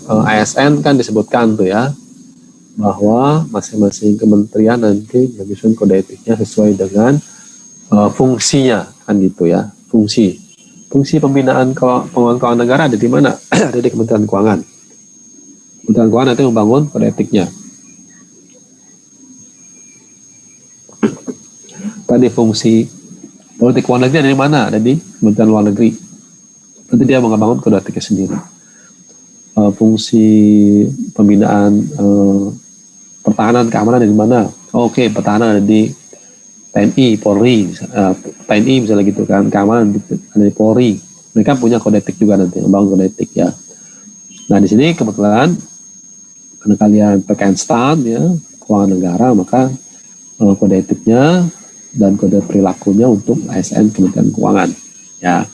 ASN kan disebutkan tuh ya, bahwa masing-masing kementerian nanti menyusun kode etiknya sesuai dengan fungsinya kan gitu ya. Fungsi pembinaan pengelolaan keuangan negara ada di mana? Ada di Kementerian Keuangan. Kementerian Keuangan nanti membangun kode etiknya. Tadi fungsi politik luar negeri ada di mana? Ada di Kementerian Luar Negeri. Nanti dia membangun kode etiknya sendiri. Fungsi pembinaan pertahanan keamanan ada di mana? Oke, pertahanan ada di TNI, Polri, TNI misalnya gitu kan, keamanan ada di Polri. Mereka punya kode etik juga nanti, membangun kode etik ya. Nah di sini kebetulan karena kalian PKN ya, keuangan negara, maka kode etiknya dan kode perilakunya untuk ASN Kementerian Keuangan ya.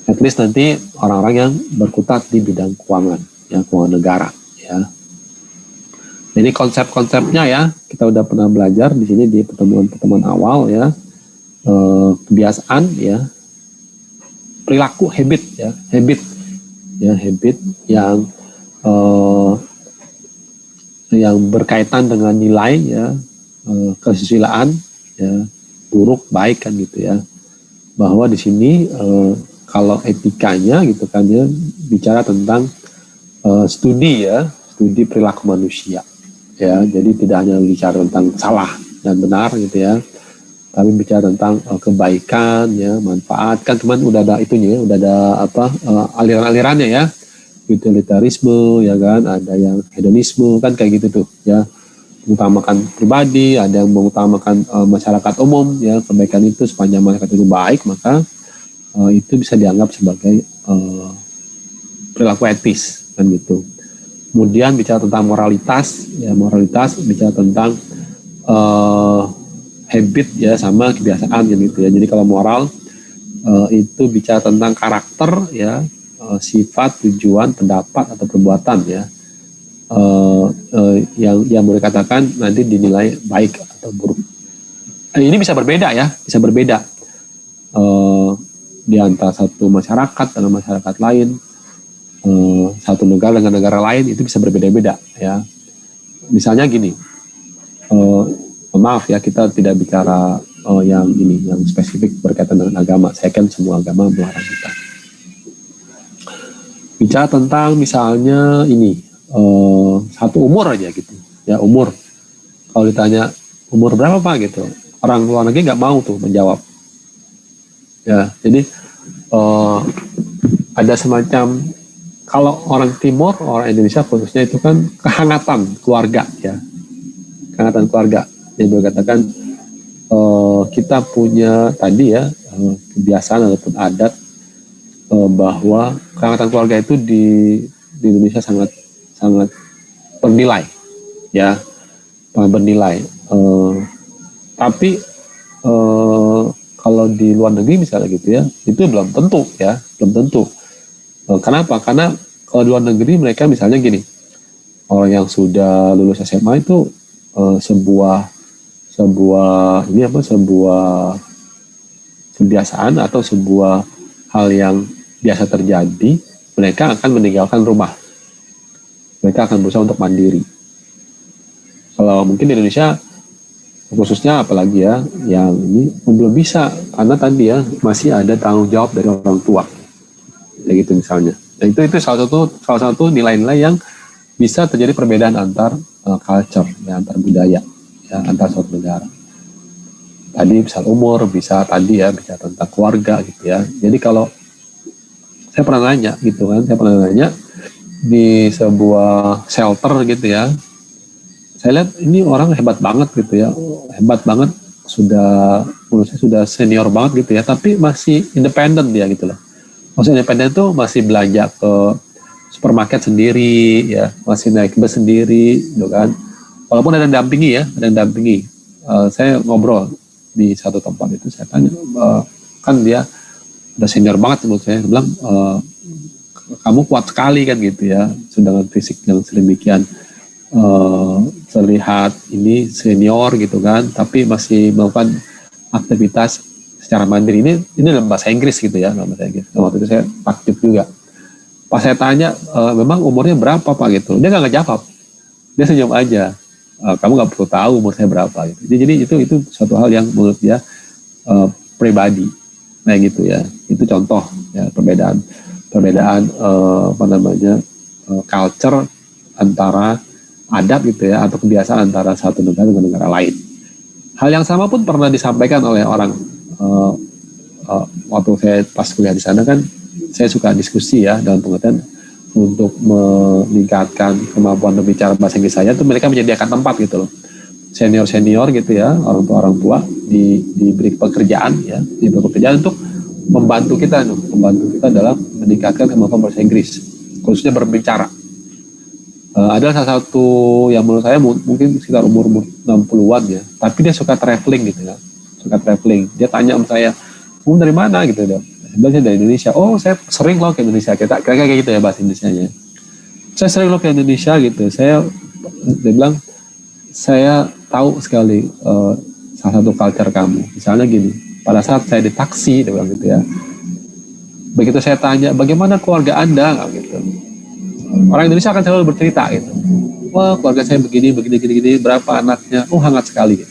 At least nanti orang-orang yang berkutat di bidang keuangan, ya keuangan negara ya. Jadi konsep-konsepnya ya kita udah pernah belajar di sini di pertemuan awal ya, kebiasaan ya, perilaku habit yang berkaitan dengan nilai ya, kesusilaan ya, buruk baik kan gitu ya, bahwa di sini kalau etikanya gitu kan ya bicara tentang studi perilaku manusia. Ya, jadi tidak hanya bicara tentang salah dan benar gitu ya, tapi bicara tentang kebaikan ya, manfaat kan cuman udah ada itunya ya, udah ada aliran-alirannya ya, utilitarisme ya kan, ada yang hedonisme kan kayak gitu tuh ya, mengutamakan pribadi, ada yang mengutamakan masyarakat umum ya, kebaikan itu sepanjang masyarakat itu baik maka itu bisa dianggap sebagai perilaku etis kan gitu. Kemudian bicara tentang moralitas bicara tentang habit ya sama kebiasaan gitu ya. Jadi kalau moral itu bicara tentang karakter ya, sifat, tujuan, pendapat atau perbuatan ya, yang boleh katakan nanti dinilai baik atau buruk. Ini bisa berbeda di antara satu masyarakat dengan masyarakat lain. Satu negara dengan negara lain itu bisa berbeda-beda ya. Misalnya gini, maaf ya kita tidak bicara yang spesifik berkaitan dengan agama. Saya kan semua agama melarang kita. Bicara tentang misalnya ini satu umur aja gitu ya, umur. Kalau ditanya umur berapa Pak gitu, orang luar negeri nggak mau tuh menjawab. Ya, jadi ada semacam, kalau orang Timur, orang Indonesia khususnya itu kan kehangatan keluarga ya, kehangatan keluarga. Yang berkatakan kita punya tadi ya kebiasaan ataupun adat bahwa kehangatan keluarga itu di Indonesia sangat bernilai ya, sangat bernilai. Tapi kalau di luar negeri misalnya gitu ya, itu belum tentu. Kenapa? Karena kalau di luar negeri mereka misalnya gini, orang yang sudah lulus SMA itu sebuah kebiasaan atau sebuah hal yang biasa terjadi, mereka akan meninggalkan rumah. Mereka akan berusaha untuk mandiri. Kalau mungkin di Indonesia khususnya apalagi ya, yang ini belum bisa karena tadi ya masih ada tanggung jawab dari orang tua. Ya gitu misalnya. Nah, itu salah satu nilai-nilai yang bisa terjadi perbedaan antar culture ya, antar budaya ya, antar suatu negara. Tadi misal umur, bisa tadi ya bicara tentang keluarga gitu ya. Jadi kalau saya pernah nanya di sebuah shelter gitu ya, saya lihat ini orang hebat banget gitu ya, menurut saya sudah senior banget gitu ya, tapi masih independen dia gitu loh. Maksudnya independen itu masih belanja ke supermarket sendiri ya, masih naik bus sendiri gitu kan. Walaupun ada yang dampingi. Saya ngobrol di satu tempat itu, saya tanya, kan dia udah senior banget menurut saya, bilang kamu kuat sekali kan gitu ya, sedangkan fisik yang sedemikian terlihat ini senior gitu kan, tapi masih melakukan aktivitas secara mandiri. Ini dalam bahasa Inggris gitu ya, dalam bahasa Inggris. Waktu itu saya takjub juga. Pas saya tanya, memang umurnya berapa Pak gitu, dia nggak ngejawab, dia senyum aja. Kamu nggak perlu tahu umur saya berapa gitu. Jadi itu suatu hal yang menurut dia pribadi, nah gitu ya. Itu contoh ya perbedaan apa namanya culture antara adab gitu ya, atau kebiasaan antara satu negara dengan negara lain. Hal yang sama pun pernah disampaikan oleh orang waktu saya pas kuliah di sana kan, saya suka diskusi ya, dalam pengertian untuk meningkatkan kemampuan berbicara bahasa Inggris saya, itu mereka menyediakan tempat gitu loh, senior gitu ya, orang tua diberi pekerjaan ya, diberi pekerjaan untuk membantu kita dalam meningkatkan kemampuan bahasa Inggris, khususnya berbicara. Adalah salah satu yang menurut saya mungkin sekitar umur 60-an ya, tapi dia suka traveling gitu ya, dia tanya sama saya, dari mana gitu dia. Saya dari Indonesia. Oh, saya sering loh ke Indonesia. Kita kayak gitu ya bahasa Indonesianya. Saya sering loh ke Indonesia gitu. Dia bilang, saya tahu sekali salah satu culture kamu. Misalnya gini, pada saat saya di taksi, dia bilang gitu ya. Begitu saya tanya, bagaimana keluarga Anda? Gitu. Orang Indonesia akan selalu bercerita gitu. Wah, keluarga saya begini, berapa anaknya? Oh, hangat sekali gitu.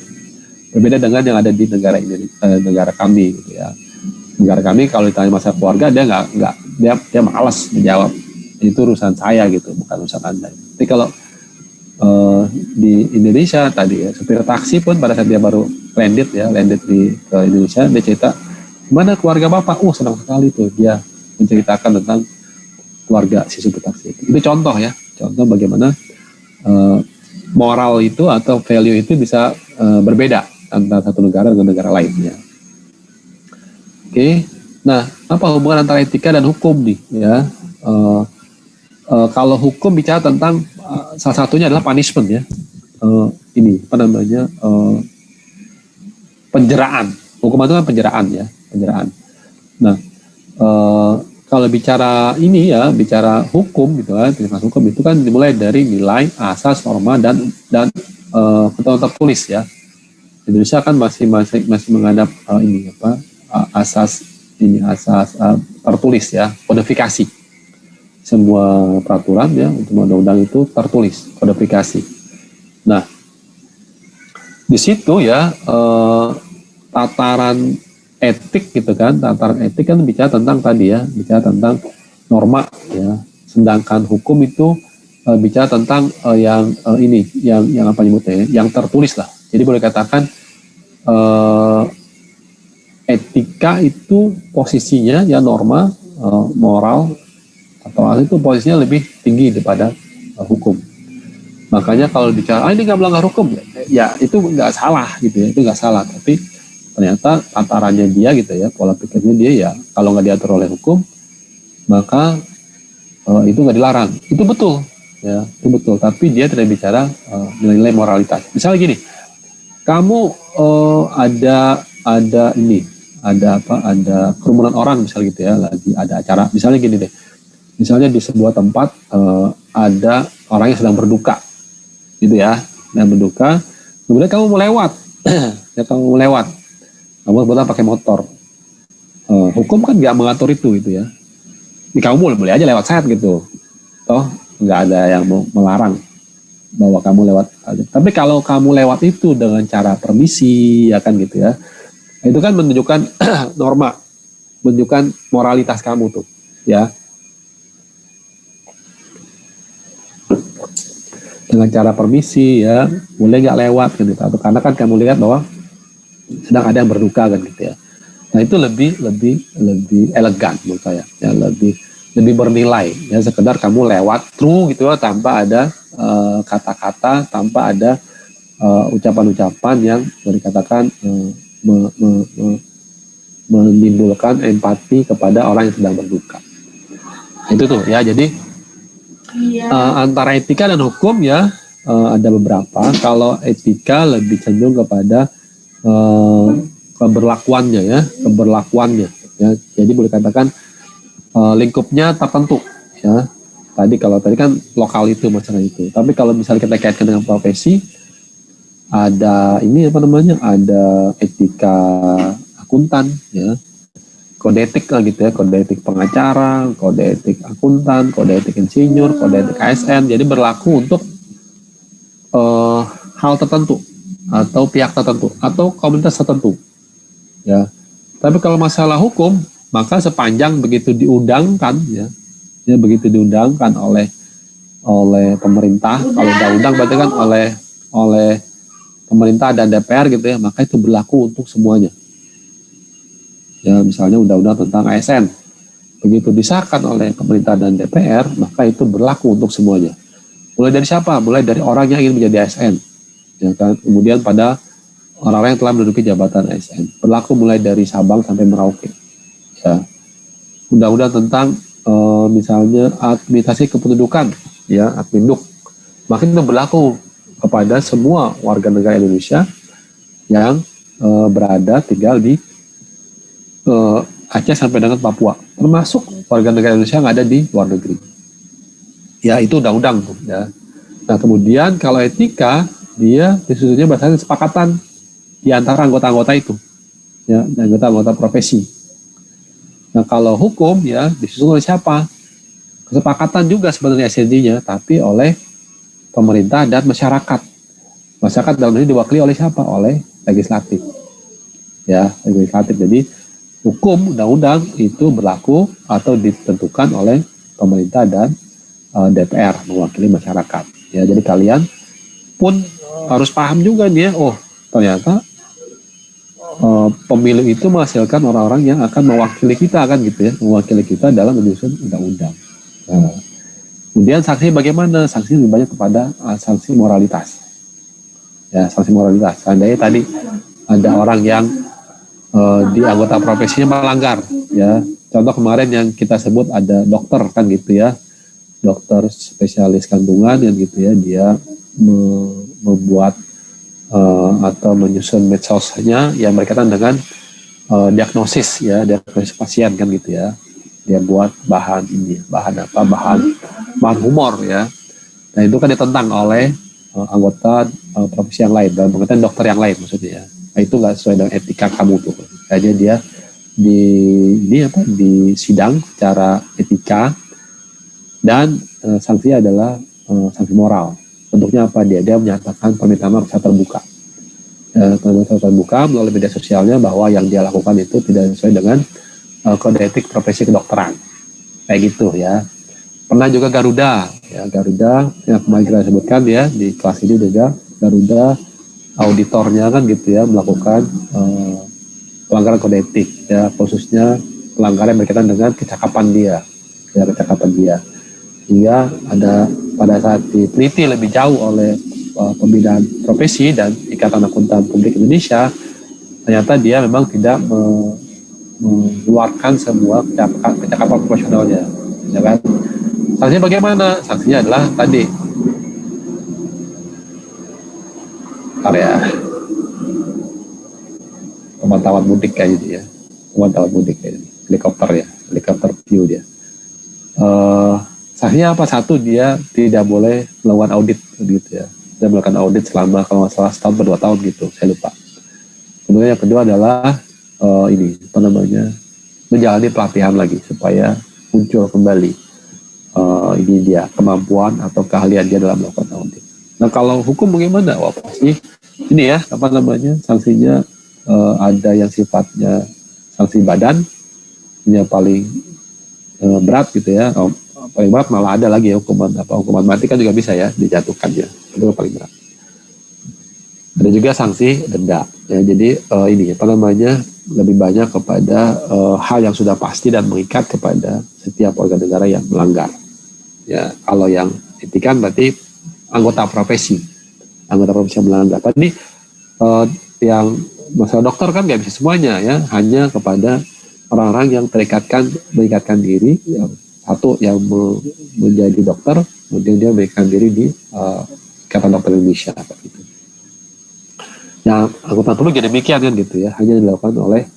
Berbeda dengan yang ada di negara kami gitu ya. Negara kami kalau ditanya masalah keluarga, dia malas menjawab, itu urusan saya gitu, bukan urusan Anda. Tapi kalau di Indonesia tadi ya, supir taksi pun pada saat dia baru landed ke Indonesia, dia cerita, mana keluarga bapak? Senang sekali tuh dia menceritakan tentang keluarga si supir taksi. Itu contoh bagaimana moral itu atau value itu bisa berbeda antara satu negara dengan negara lainnya. Oke, nah apa hubungan antara etika dan hukum nih ya? Kalau hukum bicara tentang salah satunya adalah punishment ya. Ini apa namanya penjeraan. Hukum itu kan penjeraan ya, penjeraan. Nah, kalau bicara ini ya, bicara hukum gitu kan, hukum itu kan dimulai dari nilai, asas, norma dan ketentuan tertulis ya. Indonesia kan masih menghadap ini apa? asas tertulis ya, kodifikasi. Semua peraturan ya untuk undang-undang itu tertulis, kodifikasi. Nah, di situ ya tataran etik gitu kan, tataran etik kan bicara tentang tadi ya, bicara tentang norma ya. Sedangkan hukum itu bicara tentang yang apa nyebutnya ya, yang tertulis lah. Jadi boleh katakan etika itu posisinya ya norma, moral atau itu posisinya lebih tinggi daripada hukum. Makanya kalau bicara ini nggak melanggar hukum ya itu nggak salah gitu ya, itu nggak salah, tapi ternyata tatarannya dia gitu ya, pola pikirnya dia ya, kalau nggak diatur oleh hukum maka itu nggak dilarang. Itu betul ya, itu betul, tapi dia tidak bicara nilai-nilai moralitas. Misalnya gini, kamu ada kerumunan orang misalnya gitu ya, lagi ada acara misalnya gini deh, misalnya di sebuah tempat ada orang yang sedang berduka gitu ya, dan berduka, kemudian kamu mau lewat ya, kamu kebetulan pakai motor, hukum kan nggak mengatur itu gitu ya, kamu boleh aja lewat saat gitu, toh nggak ada yang mau melarang bahwa kamu lewat. Tapi kalau kamu lewat itu dengan cara permisi ya kan gitu ya, itu kan menunjukkan norma, menunjukkan moralitas kamu tuh ya, dengan cara permisi ya, boleh nggak lewat gitu, karena kan kamu lihat bahwa sedang ada yang berduka kan gitu ya. Nah itu lebih elegan menurut saya ya, lebih bernilai ya, sekedar kamu lewat through gitu ya, tanpa ada kata-kata, tanpa ada ucapan-ucapan yang dikatakan menimbulkan empati kepada orang yang sedang berduka. Itu tuh ya, jadi antara etika dan hukum ya ada beberapa. Kalau etika lebih cenderung kepada keberlakuannya ya. Jadi boleh katakan lingkupnya tertentu ya. Tadi kan lokal itu masalah itu. Tapi kalau misalnya kita kaitkan dengan profesi, ada ini apa namanya? Ada etika akuntan ya. kode etik lah gitu ya, kode etik pengacara, kode etik akuntan, kode etik insinyur, kode etik ASN. Jadi berlaku untuk hal tertentu atau pihak tertentu atau komunitas tertentu ya. Tapi kalau masalah hukum, maka sepanjang begitu diundangkan ya begitu diundangkan oleh pemerintah, kalau undang-undang berarti kan oleh pemerintah dan DPR gitu ya, maka itu berlaku untuk semuanya. Ya, misalnya undang-undang tentang ASN, begitu disahkan oleh pemerintah dan DPR, maka itu berlaku untuk semuanya. Mulai dari siapa? Mulai dari orang yang ingin menjadi ASN, ya kan? Kemudian pada orang-orang yang telah menduduki jabatan ASN, berlaku mulai dari Sabang sampai Merauke. Ya. Undang-undang tentang misalnya administrasi kependudukan, ya Adminduk, maka itu berlaku kepada semua warga negara Indonesia yang berada tinggal di Aceh sampai dengan Papua, termasuk warga negara Indonesia yang ada di luar negeri. Ya, itu undang-undang ya. Nah, kemudian kalau etika, dia disusunnya berdasarkan kesepakatan di antara anggota-anggota itu, ya, anggota-anggota profesi. Nah, kalau hukum ya disusun oleh siapa? Kesepakatan juga sebenarnya esensinya, tapi oleh pemerintah dan masyarakat. Masyarakat dalam ini diwakili oleh siapa? Oleh legislatif. Ya, legislatif. Jadi hukum undang-undang itu berlaku atau ditentukan oleh pemerintah dan DPR mewakili masyarakat. Ya, jadi kalian pun harus paham juga nih ya. Oh, ternyata pemilu itu menghasilkan orang-orang yang akan mewakili kita kan gitu ya, mewakili kita dalam menyusun undang-undang. Nah, kemudian sanksi bagaimana? Sanksi lebih banyak kepada sanksi moralitas. Ya, sanksi moralitas. Seandainya tadi ada orang yang di anggota profesinya melanggar, ya. Contoh kemarin yang kita sebut ada dokter kan gitu ya, dokter spesialis kandungan yang gitu ya, dia membuat atau menyusun medsosnya yang berkaitan dengan diagnosis pasien kan gitu ya. Dia buat bahan humor ya. Nah, itu kan ditentang oleh anggota profesi yang lain, dalam pengertian dokter yang lain maksudnya ya. Nah, itu nggak sesuai dengan etika kamu tuh. Kayaknya dia di sidang secara etika, dan sanksinya adalah sanksi moral. Bentuknya apa? Dia menyatakan permintaan maaf secara terbuka. Terbuka melalui media sosialnya bahwa yang dia lakukan itu tidak sesuai dengan kode etik profesi kedokteran. Kayak gitu ya. Pernah juga Garuda yang kemarin kita sebutkan ya, di kelas ini juga Garuda auditornya kan gitu ya melakukan pelanggaran kode etik ya, khususnya pelanggaran yang berkaitan dengan kecakapan dia. Hingga ada pada saat diteliti lebih jauh oleh pembinaan profesi dan Ikatan Akuntan Publik Indonesia, ternyata dia memang tidak mengeluarkan semua kecakapan profesionalnya, ya kan? Sanksinya bagaimana? Sanksinya adalah tadi, pemantauan mudik kayak gitu ya, helikopter view dia. Sanksinya apa? Satu, dia tidak boleh melakukan audit gitu ya. Dia melakukan audit selama kalau nggak salah setahun atau 2 tahun gitu, saya lupa. Kemudian yang kedua adalah menjalani pelatihan lagi supaya muncul kembali ini dia kemampuan atau keahlian dia dalam melakukan audit. Nah, kalau hukum bagaimana? Wah, pasti ini ya sanksinya ada yang sifatnya sanksi badan, ini yang paling berat gitu ya. Paling berat malah ada lagi ya, hukuman mati kan juga bisa ya dijatuhkan ya, itu paling berat. Ada juga sanksi denda ya. Jadi lebih banyak kepada hal yang sudah pasti dan mengikat kepada setiap warga negara yang melanggar ya. Kalau yang etika berarti anggota profesi yang melanggar. Tadi yang masalah dokter kan nggak bisa semuanya ya, hanya kepada orang-orang yang mengikatkan diri yang satu yang menjadi dokter, kemudian dia mengikatkan diri di Ikatan Dokter Indonesia gitu. Yang angkutan publik jadi demikian kan gitu ya, hanya dilakukan oleh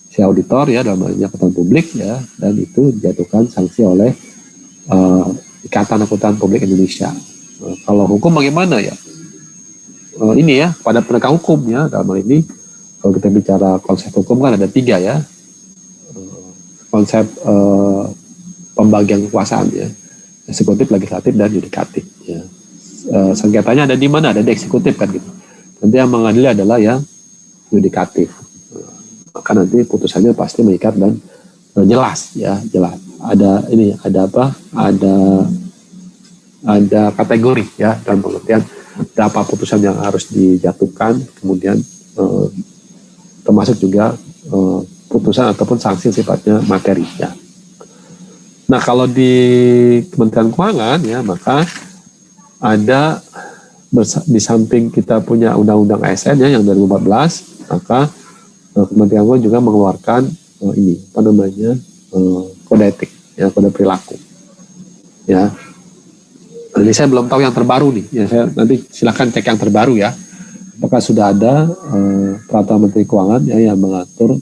si auditor ya dalam angkutan publik ya, dan itu dijatuhkan sanksi oleh Ikatan Angkutan Publik Indonesia. Kalau hukum bagaimana ya? Ini ya pada penegak hukum ya, dalam hal ini kalau kita bicara konsep hukum kan ada 3 ya. konsep pembagian kekuasaan ya, eksekutif, legislatif, dan yudikatif ya. Sengketanya ada di mana? Ada di eksekutif kan gitu. Nanti yang mengadili adalah yang yudikatif. Maka nanti putusannya pasti mengikat dan jelas ya, jelas. Ada ini, ada apa? Ada kategori ya, dalam pengertian berapa putusan yang harus dijatuhkan, kemudian termasuk juga putusan ataupun sanksi sifatnya materi ya. Nah, kalau di Kementerian Keuangan ya, maka ada di samping kita punya Undang-Undang ASN ya yang 2014, maka Kementerian Keuangan juga mengeluarkan ini apa namanya, kode etik ya, kode perilaku ya. Ini saya belum tahu yang terbaru nih ya, saya nanti silakan cek yang terbaru ya, apakah sudah ada peraturan Menteri Keuangan ya yang mengatur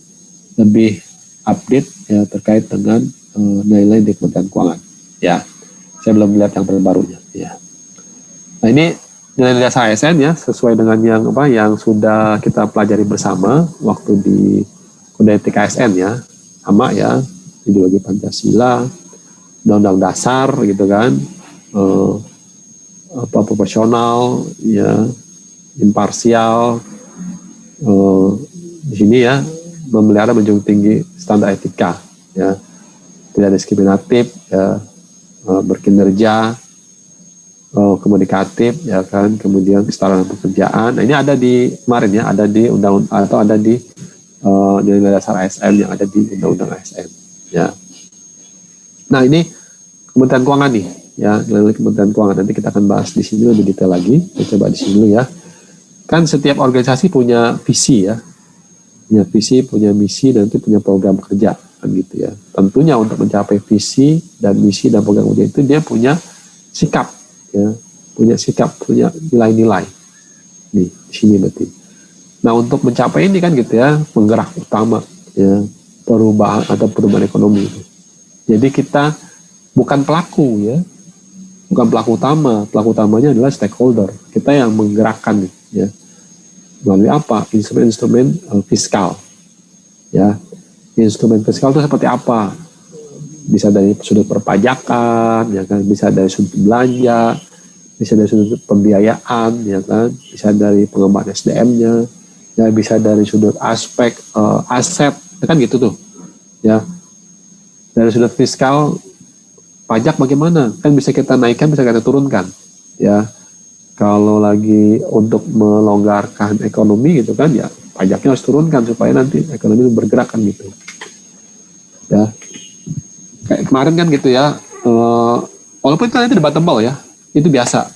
lebih update ya terkait dengan nilai di Kementerian Keuangan ya. Saya belum melihat yang terbarunya ya. Nah, ini nilai dasar ASN ya, sesuai dengan yang sudah kita pelajari bersama waktu di kode etik ASN ya, sama ya, ideologi Pancasila, undang-undang dasar gitu kan, proporsional ya, imparsial, di sini ya memelihara menjunjung tinggi standar etika ya, tidak diskriminatif ya, berkinerja, komunikatif ya kan, kemudian kesetaraan pekerjaan. Nah, ini ada di kemarin ya, ada di undang atau ada di nilai dasar ASN yang ada di undang-undang ASN ya. Nah, ini Kementerian Keuangan nih ya, nilai Kementerian Keuangan, nanti kita akan bahas di sini lebih detail lagi. Kita coba di sini dulu ya. Kan setiap organisasi punya visi ya, punya visi, punya misi, dan nanti punya program kerja kan gitu ya. Tentunya untuk mencapai visi dan misi dan program kerja itu dia punya sikap ya, punya sikap, punya nilai-nilai nih di sini berarti. Nah, untuk mencapai ini kan gitu ya, penggerak utama ya perubahan atau perubahan ekonomi. Jadi kita bukan pelaku ya, bukan pelaku utama. Pelaku utamanya adalah stakeholder. Kita yang menggerakkan ya, melalui apa? Instrumen-instrumen fiskal ya. Instrumen fiskal itu seperti apa? Bisa dari sudut perpajakan ya kan, bisa dari sudut belanja, bisa dari sudut pembiayaan ya kan, bisa dari pengembangan SDM-nya ya, bisa dari sudut aspek aset ya kan gitu tuh ya. Dari sudut fiskal, pajak bagaimana, kan bisa kita naikkan, bisa kita turunkan ya. Kalau lagi untuk melonggarkan ekonomi gitu kan ya, pajaknya harus turunkan supaya nanti ekonomi bergerak kan gitu ya. Kayak kemarin kan gitu ya, walaupun itu nanti debatable ya, itu biasa,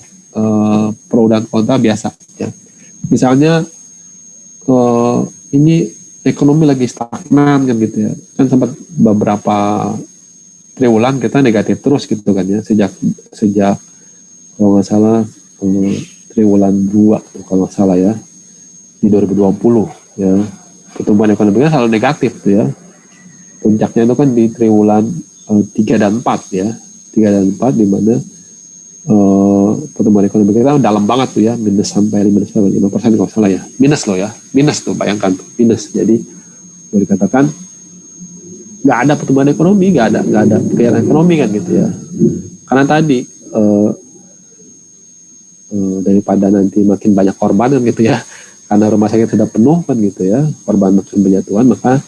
pro dan kontra biasa ya. Misalnya ini ekonomi lagi stagnan kan gitu ya, kan sempat beberapa triwulan kita negatif terus gitu kan ya, sejak kalau nggak salah triwulan 2 kalau nggak salah ya, di 2020 ya, pertumbuhan ekonominya selalu negatif tuh ya. Puncaknya itu kan di triwulan 3 dan 4 ya, 3 dan 4 di mana pertumbuhan ekonomi kita dalam banget tuh ya, minus sampai 5% kalau salah ya, minus loh ya, minus tuh, bayangkan tuh, minus. Jadi boleh dikatakan nggak ada pertumbuhan ekonomi, nggak ada kegiatan ekonomi kan gitu ya, karena tadi daripada nanti makin banyak korban kan gitu ya, karena rumah sakit sudah penuh kan gitu ya, korban makin berjatuhan, maka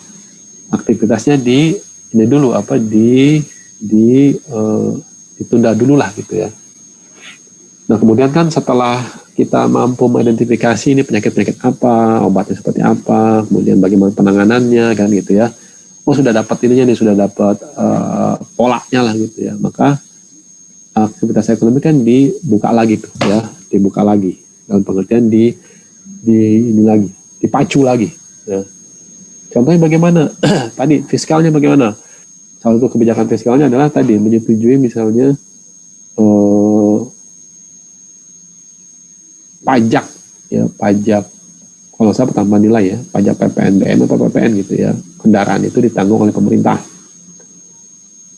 aktivitasnya ini dulu apa ditunda dulu lah gitu ya. Nah, kemudian kan setelah kita mampu mengidentifikasi ini penyakit-penyakit apa, obatnya seperti apa, kemudian bagaimana penanganannya kan gitu ya. Oh, sudah dapat ininya nih, sudah dapat polanya lah gitu ya. Maka aktivitas ekonomi kan dibuka lagi tuh ya, dibuka lagi. Dalam pengertian ini lagi, dipacu lagi ya. Contohnya bagaimana? Tadi fiskalnya bagaimana? Salah satu kebijakan fiskalnya adalah tadi menyetujui misalnya pajak ya, pajak kalau saya pertambahan nilai ya, pajak PPNBM atau PPN gitu ya, kendaraan itu ditanggung oleh pemerintah.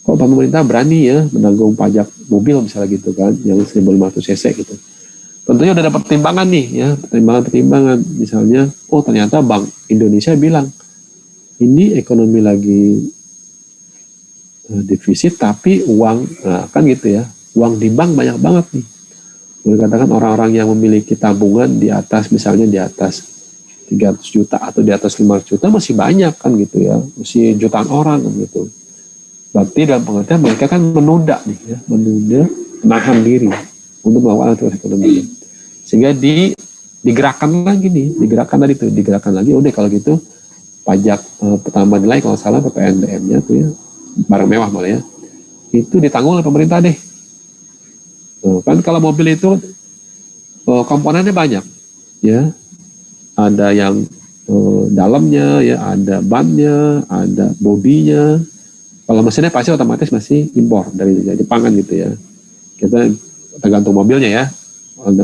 Kalau pemerintah berani ya menanggung pajak mobil misalnya gitu kan, yang 1.500 cc gitu, tentunya udah dapat pertimbangan nih ya, pertimbangan misalnya, oh ternyata Bank Indonesia bilang ini ekonomi lagi defisit tapi uang, kan gitu ya, uang di bank banyak banget nih. Boleh katakan orang-orang yang memiliki tabungan di atas, misalnya di atas 300 juta atau di atas 500 juta masih banyak kan gitu ya, masih jutaan orang kan gitu. Berarti dalam pengertian mereka kan menunda nih ya, menunda, menahan diri untuk melakukan aktivitas ekonomi. Sehingga digerakkan lagi nih, digerakkan lagi. Udah kalau gitu pajak pertambahan nilai kalau salah PPNBM-nya tuh ya, barang mewah malah ya, itu ditanggung oleh pemerintah deh. Kan kalau mobil itu komponennya banyak ya, ada yang dalamnya ya, ada bannya, ada bodinya. Kalau mesinnya pasti otomatis masih impor dari Jepang kan gitu ya. Kita tergantung mobilnya ya,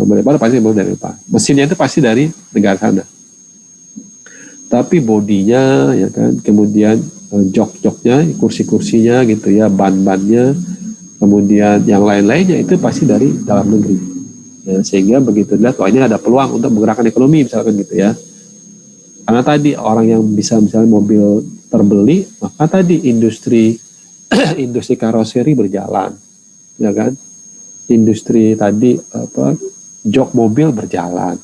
baru pasti impor dari Jepang. Mesinnya itu pasti dari negara sana. Tapi bodinya ya kan, kemudian jok-joknya, kursi-kursinya gitu ya, ban-bannya, kemudian yang lain-lainnya itu pasti dari dalam negeri ya, sehingga begitu dilihat wah ini ada peluang untuk menggerakkan ekonomi misalkan gitu ya, karena tadi orang yang bisa misalnya mobil terbeli, maka tadi industri industri karoseri berjalan ya kan, industri tadi jok mobil berjalan,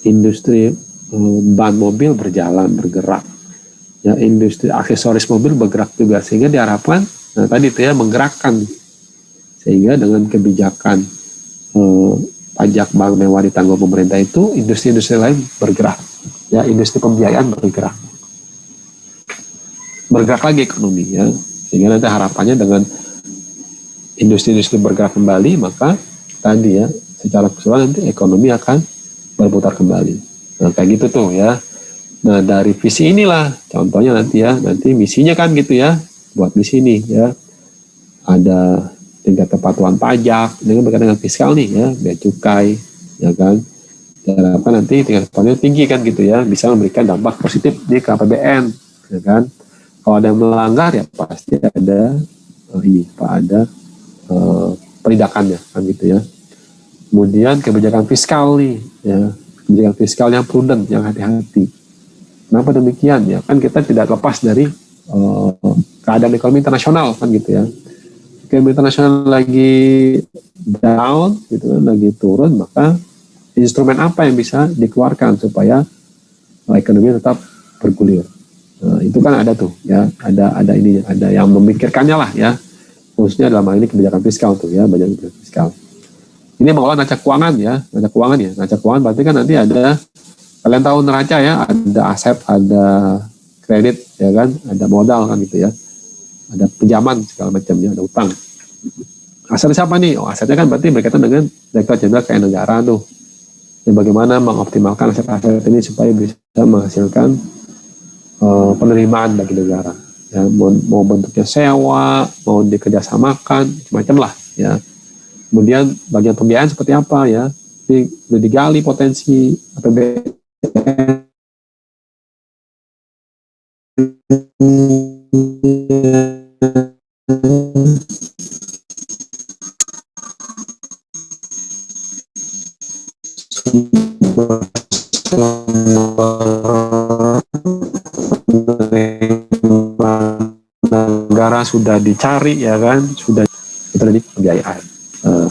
industri ban mobil berjalan bergerak ya, industri aksesoris mobil bergerak juga, sehingga diharapkan tadi itu ya menggerakkan, sehingga dengan kebijakan pajak bank mewah ditanggung pemerintah itu industri-industri lain bergerak ya, industri pembiayaan bergerak lagi ekonomi ya, sehingga nanti harapannya dengan industri-industri bergerak kembali, maka tadi ya secara keseluruhan nanti ekonomi akan berputar kembali. Nah kayak gitu tuh ya. Nah dari visi inilah contohnya nanti misinya kan gitu ya, buat misi nih ya, ada tingkat kepatuhan pajak dengan berkaitan dengan fiskal nih ya, bea cukai ya kan, diharapkan nanti tingkat kepatuhannya tinggi kan gitu ya, bisa memberikan dampak positif di KPBN ya kan. Kalau ada yang melanggar ya pasti ada penindakannya kan gitu ya. Kemudian kebijakan fiskal nih ya, kebijakan fiskal yang prudent, yang hati-hati. Kenapa demikian ya, kan kita tidak lepas dari keadaan ekonomi internasional kan gitu ya. Ekonomi internasional lagi down gitu kan, lagi turun, maka instrumen apa yang bisa dikeluarkan supaya ekonomi tetap bergulir. Nah, itu kan ada tuh ya, ada ini, ada yang memikirkannya lah ya, khususnya dalam hal ini kebijakan fiskal tuh ya, kebijakan fiskal. Ini mengelola neraca keuangan ya, neraca keuangan berarti kan nanti ada, kalian tahu neraca ya, ada aset, ada kredit ya kan, ada modal kan gitu ya, ada pinjaman segala macamnya, ada utang. Asetnya siapa nih? Oh asetnya kan berarti berkaitan dengan Direktorat Jenderal Keuangan Negara tuh. Ya, bagaimana mengoptimalkan aset-aset ini supaya bisa menghasilkan penerimaan bagi negara. Ya, mau bentuknya sewa, mau dikerjasamakan, macam-macam lah ya. Kemudian bagian pembiayaan seperti apa ya? Digali potensi APBN. Negara sudah dicari ya kan, sudah itu tadi pembiayaan.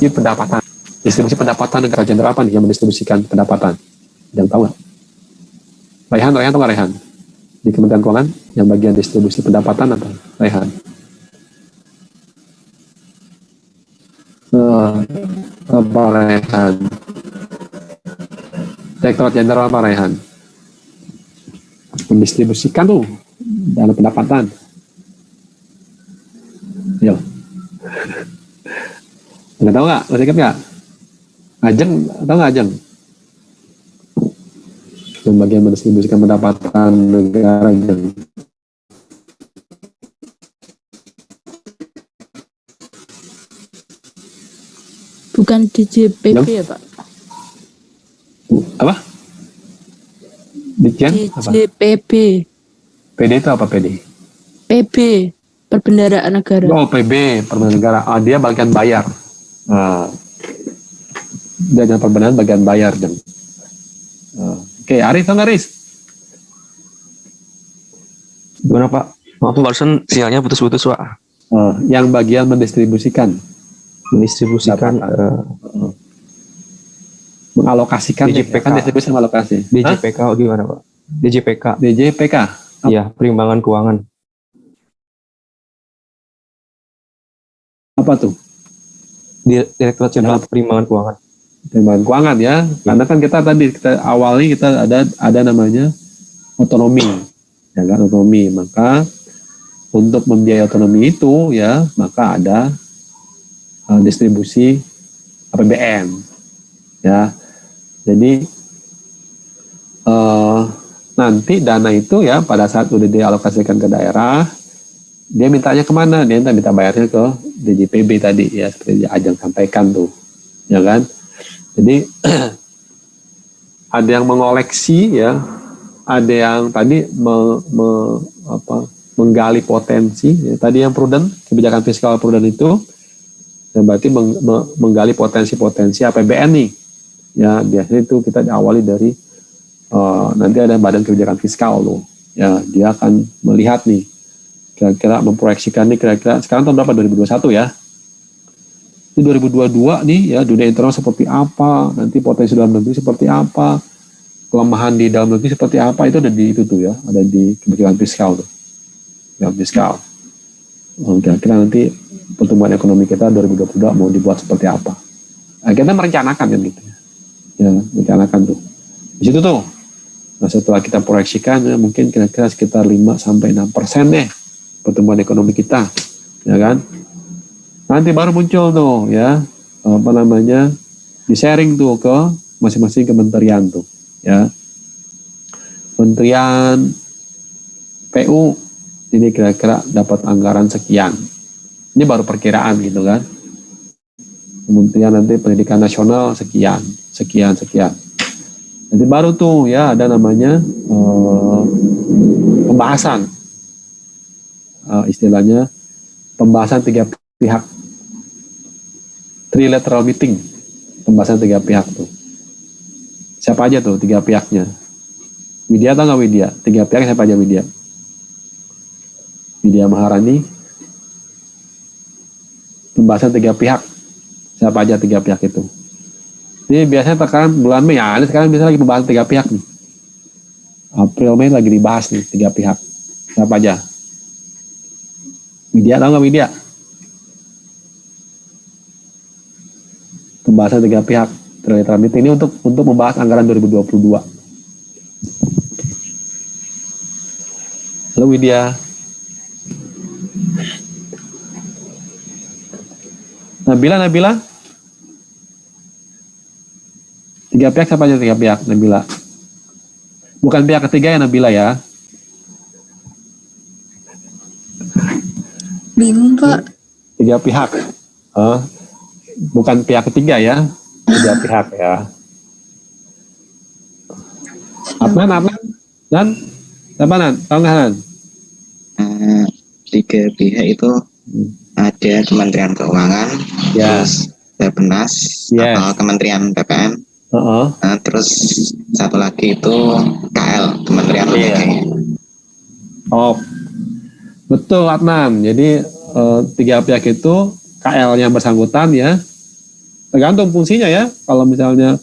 Pendapatan, distribusi pendapatan negara jenderal apa nih yang mendistribusikan pendapatan? Yang tahu nggak? Rehan atau nggak Rehan? Di Kementerian Keuangan yang bagian distribusi pendapatan apa? Rehan? Apa Rehan? Direktorat Jenderal apa Rehan? Mendistribusikan tuh dana pendapatan. Yo. Nggak tahu nggak? Masih ingat nggak? Ajeng, tahu nggak Ajeng? Yang bagian mendistribusikan pendapatan negara Ajeng. Bukan DJPP ya Pak? Apa? DJPP. PD itu apa PD? PB, Perbendaharaan Negara. Oh PB, Perbendaharaan Negara. Dia bagian bayar. Dia jangan perbendaharaan bagian bayar Jeng. Oke, Aris, tahu nggak Aris? Gimana Pak? Maaf barusan sinyalnya putus-putus Pak. Yang bagian mendistribusikan, Mendistribusikan mengalokasikan, DJPK. kan distribusi sama alokasi. DJPK gimana Pak? DJPK. DJPK. Iya, perimbangan keuangan. Apa tuh? Direktorat Jenderal Perimbangan Keuangan. Perimbangan keuangan ya. Karena kan kita awalnya kita ada namanya otonomi, ya kan, otonomi. Maka untuk membiayai otonomi itu ya, maka ada distribusi APBN, ya. Jadi nanti dana itu ya pada saat udah dialokasikan ke daerah, dia mintanya kemana? Dia minta bayarnya ke DJPB tadi ya, seperti Ajeng sampaikan tuh, ya kan? Jadi ada yang mengoleksi ya, ada yang tadi menggali potensi. Ya, tadi yang prudent, kebijakan fiskal prudent itu, ya berarti menggali potensi-potensi APBN nih. Ya biasanya itu kita diawali dari nanti ada badan kebijakan fiskal loh. Ya dia akan melihat nih, kira-kira memproyeksikan nih kira-kira sekarang tahun berapa, 2021 ya. Di 2022 nih ya, dunia internal seperti apa, nanti potensi dalam negeri seperti apa, kelemahan di dalam negeri seperti apa, itu ada di itu tuh ya, ada di kebijakan fiskal tuh. Kebijakan fiskal. Kira-kira nanti pertumbuhan ekonomi kita 2022 mau dibuat seperti apa. Nah, kita merencanakan kan gitu ya. Ya, merencanakan tuh. Di situ tuh. Nah, setelah kita proyeksikan ya, mungkin kira-kira sekitar 5-6% deh pertumbuhan ekonomi kita, ya kan? Nanti baru muncul tuh ya, di-sharing tuh ke masing-masing kementerian tuh, ya. Kementerian PU ini kira-kira dapat anggaran sekian. Ini baru perkiraan gitu kan. Kementerian nanti Pendidikan Nasional sekian. Nanti baru tuh ya ada namanya pembahasan, istilahnya pembahasan 3 pihak, trilateral meeting, pembahasan 3 pihak tuh. Siapa aja tuh 3 pihaknya? Widya atau nggak Widya? 3 pihak siapa aja Widya? Widya Maharani. Pembahasan 3 pihak. Siapa aja 3 pihak itu? Ini biasanya tekan bulan Mei ya. Ini sekarang biasanya lagi pembahasan 3 pihak nih. April Mei lagi dibahas nih 3 pihak. Siapa aja? Widya tahu nggak Widya? Pembahasan 3 pihak trilateral meeting ini untuk membahas anggaran 2022. Halo Widya. Nabila. 3 pihak siapa aja 3 pihak Nabila? Bukan pihak ketiga ya Nabila ya. Bingung Pak. 3 pihak. Bukan pihak ketiga ya. 3 pihak ya. Adnan. Dan apa Nan? Tahu nggak Nan? 3 pihak itu ada Kementerian Keuangan, Yes. terus Bappenas, Yes. atau Kementerian PPN, terus satu lagi itu KL, Kementerian Lembaga. Oh, betul Adnan. Jadi 3 pihak itu KL yang bersangkutan ya. Tergantung fungsinya ya. Kalau misalnya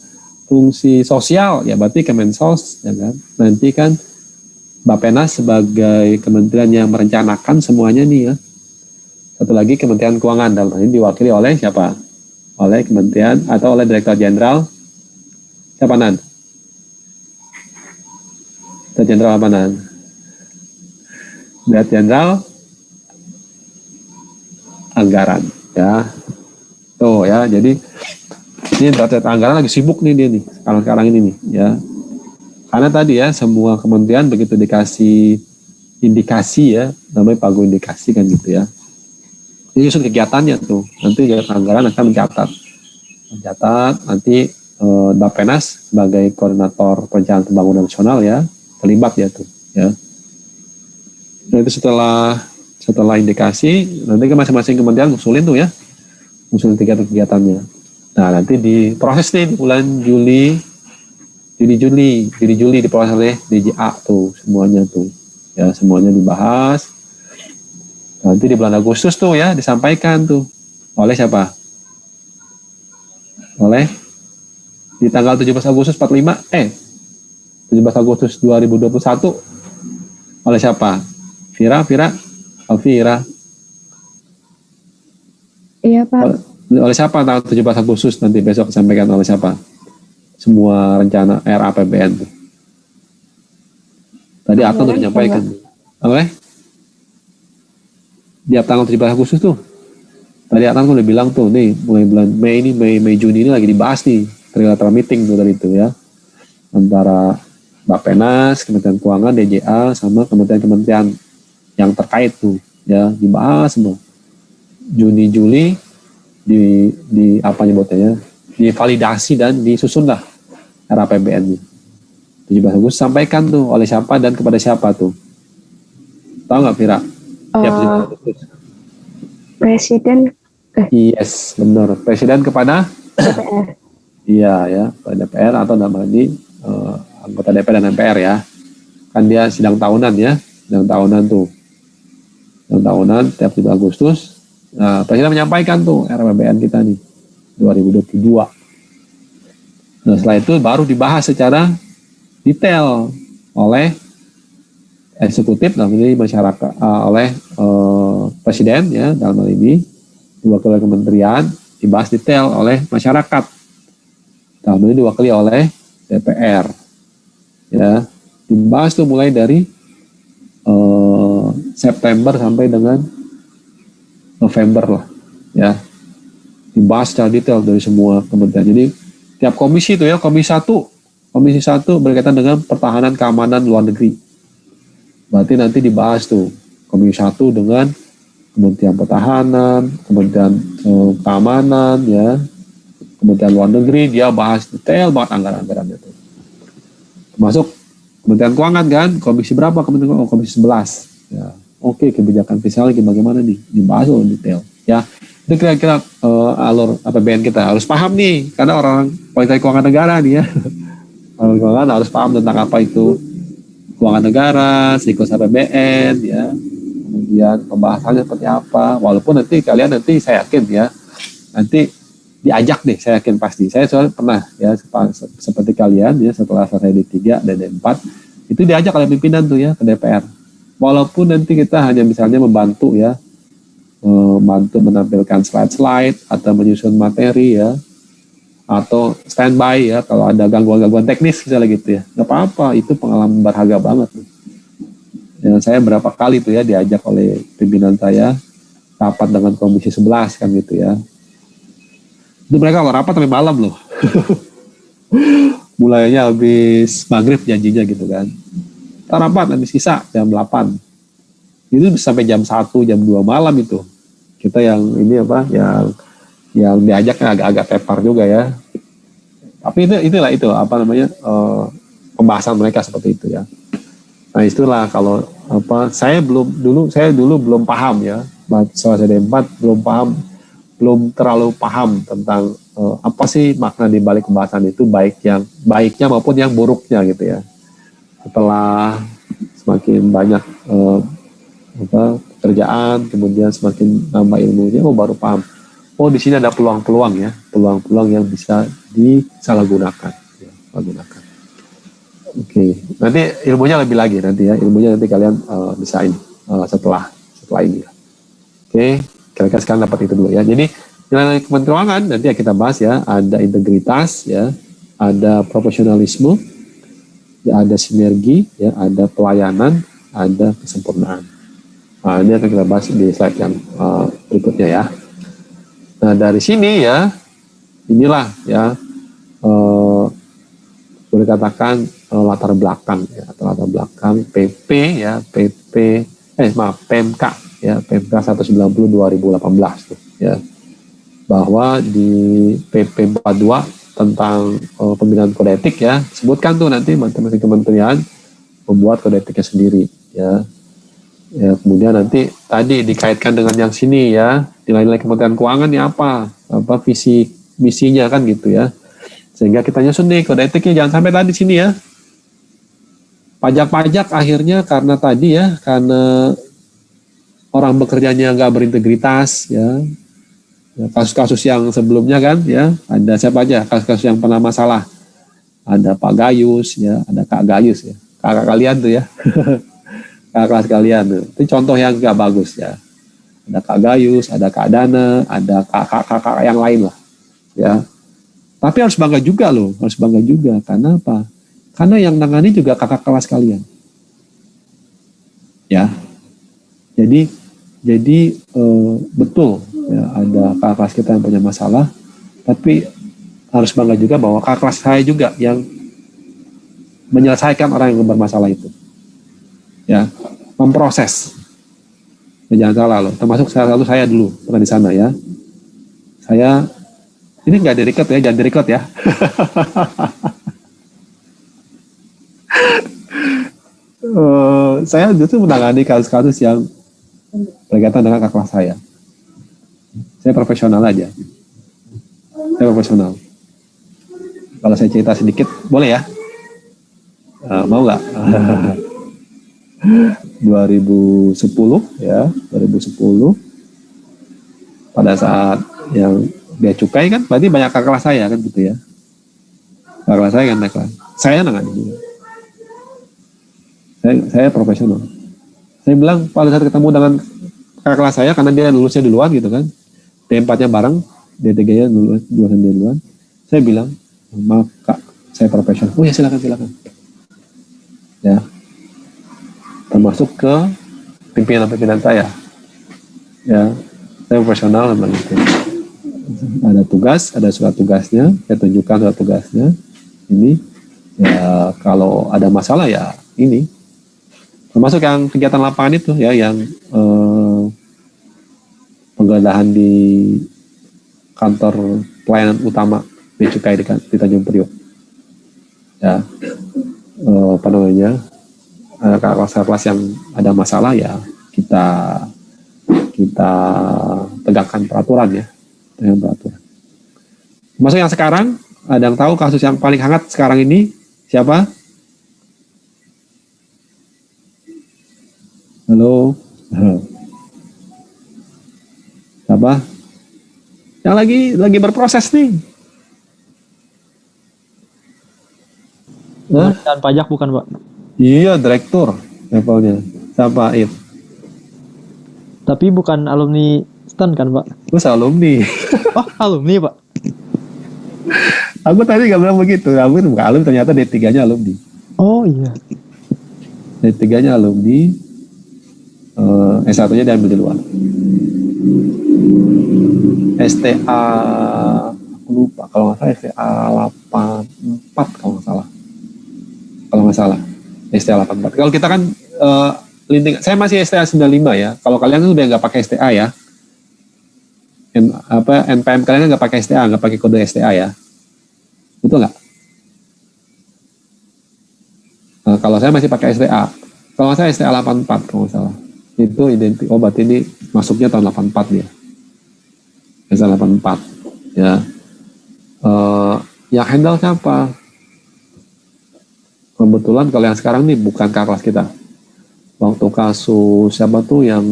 fungsi sosial ya berarti Kemensos ya kan. Nanti kan Bappenas sebagai kementerian yang merencanakan semuanya nih ya. Satu lagi Kementerian Keuangan, dalam hal ini diwakili oleh siapa? Oleh Kementerian atau oleh Direktur Jenderal siapa Nan? Direktur Jenderal apa Nan? Direktur Jenderal Anggaran ya. Tuh ya, jadi ini Direktur Anggaran lagi sibuk nih dia nih sekarang ini nih ya. Karena tadi ya semua kementerian begitu dikasih indikasi ya, namanya pagu indikasi kan gitu ya. Ini justru kegiatannya tuh. Nanti anggaran akan mencatat nanti Bappenas sebagai koordinator perencanaan pembangunan nasional ya terlibat ya tuh ya. Nah itu setelah indikasi nanti ke masing-masing kementerian ngusulin tuh ya, ngusulin kegiatannya. Nah nanti diproses nih di bulan Juli diproses oleh DJA tuh semuanya tuh ya, semuanya dibahas. Nanti di bulan Agustus tuh ya disampaikan tuh oleh siapa? Oleh di tanggal 17 Agustus 17 Agustus 2021 oleh siapa? Alvira. Iya Pak. Oleh siapa tanggal 17 Agustus nanti besok disampaikan oleh siapa? Semua rencana RAPBN tuh. Tadi Akang udah menyampaikan. Oleh di tanggal 17 Agustus tuh. Tadi Akang udah bilang tuh, nih mulai bulan Mei Juni ini lagi dibahas nih trilateral meeting tuh tadi itu ya, antara Bappenas, Kementerian Keuangan, DJA sama kementerian-kementerian yang terkait tuh ya, dibahas semua. Juni Juli di apa nyebutnya ya, divalidasi dan disusun lah RAPBN-nya. 17 Agustus sampaikan tuh oleh siapa dan kepada siapa tuh. Tahu nggak Vira? Tiap 17 Agustus. Presiden Yes, benar. Presiden kepada DPR. iya ya, pada DPR atau nama ini anggota DPR dan MPR ya. Kan dia sidang tahunan ya, sidang tahunan tuh. Sidang tahunan tiap 17 Agustus. Nah, Presiden menyampaikan tuh RAPBN kita nih 2022. Nah, setelah itu baru dibahas secara detail oleh eksekutif dalam ini masyarakat, oleh Presiden ya dalam hal ini, diwakili kementerian, dibahas detail oleh masyarakat, dalam ini diwakili oleh DPR ya, dibahas tuh mulai dari September sampai dengan November lah ya, dibahas secara detail dari semua kementerian. Jadi tiap komisi itu ya, komisi satu berkaitan dengan pertahanan keamanan luar negeri, berarti nanti dibahas tuh komisi 1 dengan Kementerian Pertahanan, Kementerian Keamanan ya, Kementerian Luar Negeri, dia bahas detail banget anggaran-anggaran itu. Termasuk Kementerian Keuangan kan, komisi berapa Kementerian Keuangan? Komisi 11 ya. Oke, kebijakan fiskal bagaimana nih, dibahas detail ya. Itu kira-kira alur APBN kita harus paham nih, karena orang politik keuangan negara nih ya. Orang keuangan harus paham tentang apa itu keuangan negara, siklus APBN ya. Kemudian pembahasannya seperti apa, walaupun nanti kalian saya yakin ya, nanti diajak deh, saya yakin pasti. Saya soalnya pernah ya, seperti kalian ya, setelah selesai D3 dan D4 itu diajak oleh pimpinan tuh ya ke DPR, walaupun nanti kita hanya misalnya membantu ya, membantu menampilkan slide atau menyusun materi ya, atau standby ya kalau ada gangguan-gangguan teknis misalnya gitu ya, nggak apa-apa, itu pengalaman berharga banget tuh. Ya, saya berapa kali tuh ya diajak oleh pimpinan saya rapat dengan komisi 11 kan gitu ya. Itu mereka kalau rapat sampai malam loh. Mulainya habis maghrib janjinya gitu kan. Kita rapat nanti sisa jam 8. Itu sampai jam 1, jam 2 malam itu. Kita yang ini apa, yang diajaknya agak-agak tepar juga ya. Tapi itu apa namanya, pembahasan mereka seperti itu ya. Nah itulah kalau apa, saya dulu belum paham ya, soal CD4 belum terlalu paham tentang apa sih makna di balik pembahasan itu, baiknya maupun yang buruknya gitu ya. Setelah semakin banyak pekerjaan, kemudian semakin nambah ilmunya, baru paham. Oh di sini ada peluang-peluang ya, peluang-peluang yang bisa disalahgunakan. Oke, nanti ilmunya lebih lagi nanti ya, ilmunya nanti kalian bisa ini setelah ini. Oke, kira-kira sekarang dapat itu dulu ya. Jadi nilai Kementerian Keuangan nanti ya kita bahas ya, ada integritas ya, ada profesionalisme, ya ada sinergi ya, ada pelayanan, ada kesempurnaan. Nah, ini akan kita bahas di slide yang berikutnya ya. Nah dari sini ya, inilah ya boleh katakan latar belakang ya, atau latar belakang PMK ya, PMK 190 2018 tuh ya, bahwa di PP 42 tentang pembinaan kode etik ya, sebutkan tuh nanti masing-masing kementerian membuat kode etiknya sendiri ya. Ya, kemudian nanti tadi dikaitkan dengan yang sini ya, nilai-nilai Kementerian Keuangan ya, apa visi misinya kan gitu ya, sehingga kita nyusun nih kode etiknya. Jangan sampai tadi sini ya, pajak akhirnya karena orang bekerjanya nggak berintegritas, ya. Ya, kasus-kasus yang sebelumnya kan, ya, ada siapa aja kasus-kasus yang pernah masalah. Ada Pak Gayus, ya, ada Kak Gayus, ya, kakak kalian tuh ya, kakak kelas kalian tuh. Itu contoh yang nggak bagus ya. Ada Kak Gayus, ada Kak Dana, ada kakak-kakak yang lain lah, ya. Tapi harus bangga juga loh, harus bangga juga. Karena apa? Karena yang nangani juga kakak kelas kalian, ya. Jadi betul ya, ada kakak kelas kita yang punya masalah, tapi harus bangga juga bahwa kakak kelas saya juga yang menyelesaikan orang yang bermasalah itu, ya, memproses. Jangan salah loh, termasuk salah satu saya dulu pernah di sana ya. Saya ini nggak direkod ya, jangan direkod ya. Saya justru menangani kasus-kasus yang berkaitan dengan kakak kelas saya. Saya profesional aja. Saya profesional. Kalau saya cerita sedikit, boleh ya? Mau nggak? 2010 ya, 2010 pada saat yang bea cukai kan, berarti banyak kakak kelas saya kan gitu ya. Kakak kelas saya kan naik kelas. Saya nangani juga. Saya profesional. Saya bilang pada saat ketemu dengan kakak kelas saya, karena dia lulusnya duluan gitu kan, D4-nya bareng, D3-nya lulusan duluan. Saya bilang, maaf kak, saya profesional. Oh ya silakan. Ya, termasuk ke pimpinan saya. Ya, saya profesional memang itu. Ada tugas, ada surat tugasnya, saya tunjukkan surat tugasnya. Ini, ya kalau ada masalah ya ini. Termasuk yang kegiatan lapangan itu ya, yang penggeledahan di kantor pelayanan utama bea cukai di Tanjung Priok. Ya, apa namanya, kelas-kelas yang ada masalah ya kita tegakkan peraturan ya, dengan peraturan. Termasuk yang sekarang, ada yang tahu kasus yang paling hangat sekarang ini siapa? Halo. Siapa? Yang lagi berproses nih. Pengadaan pajak bukan, Pak? Iya, direktur levelnya. Siapa, If? Tapi bukan alumni STAN kan, Pak? Gue alumni. Oh, alumni, Pak? Aku tadi gak bilang begitu. Aku bukan alumni, ternyata D3-nya alumni. Oh iya. D3-nya alumni. S1-nya diambil di luar. STA, aku lupa. Kalau nggak salah STA 84 kalau nggak salah. STA 84. Kalau kita kan linting, saya masih STA 95 ya. Kalau kalian kan udah nggak pakai STA ya. NPM kalian kan nggak pakai STA, nggak pakai kode STA ya. Betul nggak? Kalau saya masih pakai STA. Kalau saya STA 84 kalau nggak salah. Itu identik. Oh, berarti ini masuknya tahun 84 dia. STA 84 ya. Yang handle siapa? Kebetulan kalau yang sekarang nih bukan kakak kelas kita. Waktu kasus siapa tuh yang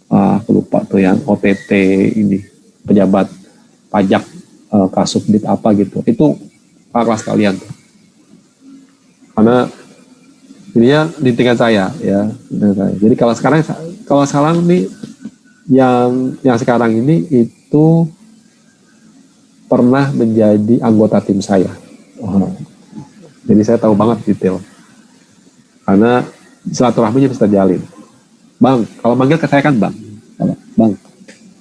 aku lupa tuh, yang OTT ini, pejabat pajak, Kasubdit apa gitu. Itu kakak kelas kalian tuh. Karena ininya di tingkat saya ya. Jadi kalau sekarang nih yang sekarang ini itu pernah menjadi anggota tim saya. Jadi saya tahu banget detail. Karena silaturahminya bisa terjalin. Bang, kalau manggil ke saya kan bang. Bang,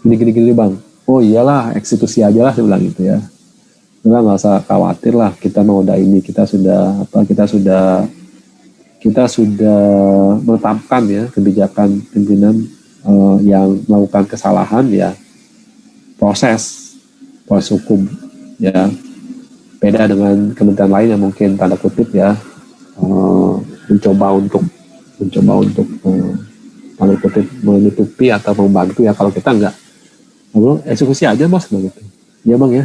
gini bang. Oh iyalah, eksekusi aja lah, saya bilang gitu ya. Udah nggak usah khawatir lah, kita mau udah ini, kita sudah menetapkan ya kebijakan pimpinan yang melakukan kesalahan ya, proses hukum ya. Beda dengan kementerian lain yang mungkin tanda kutip ya mencoba untuk tanda kutip menutupi atau membantu ya. Kalau kita enggak, eksekusi aja bos begitu. Ya bang ya,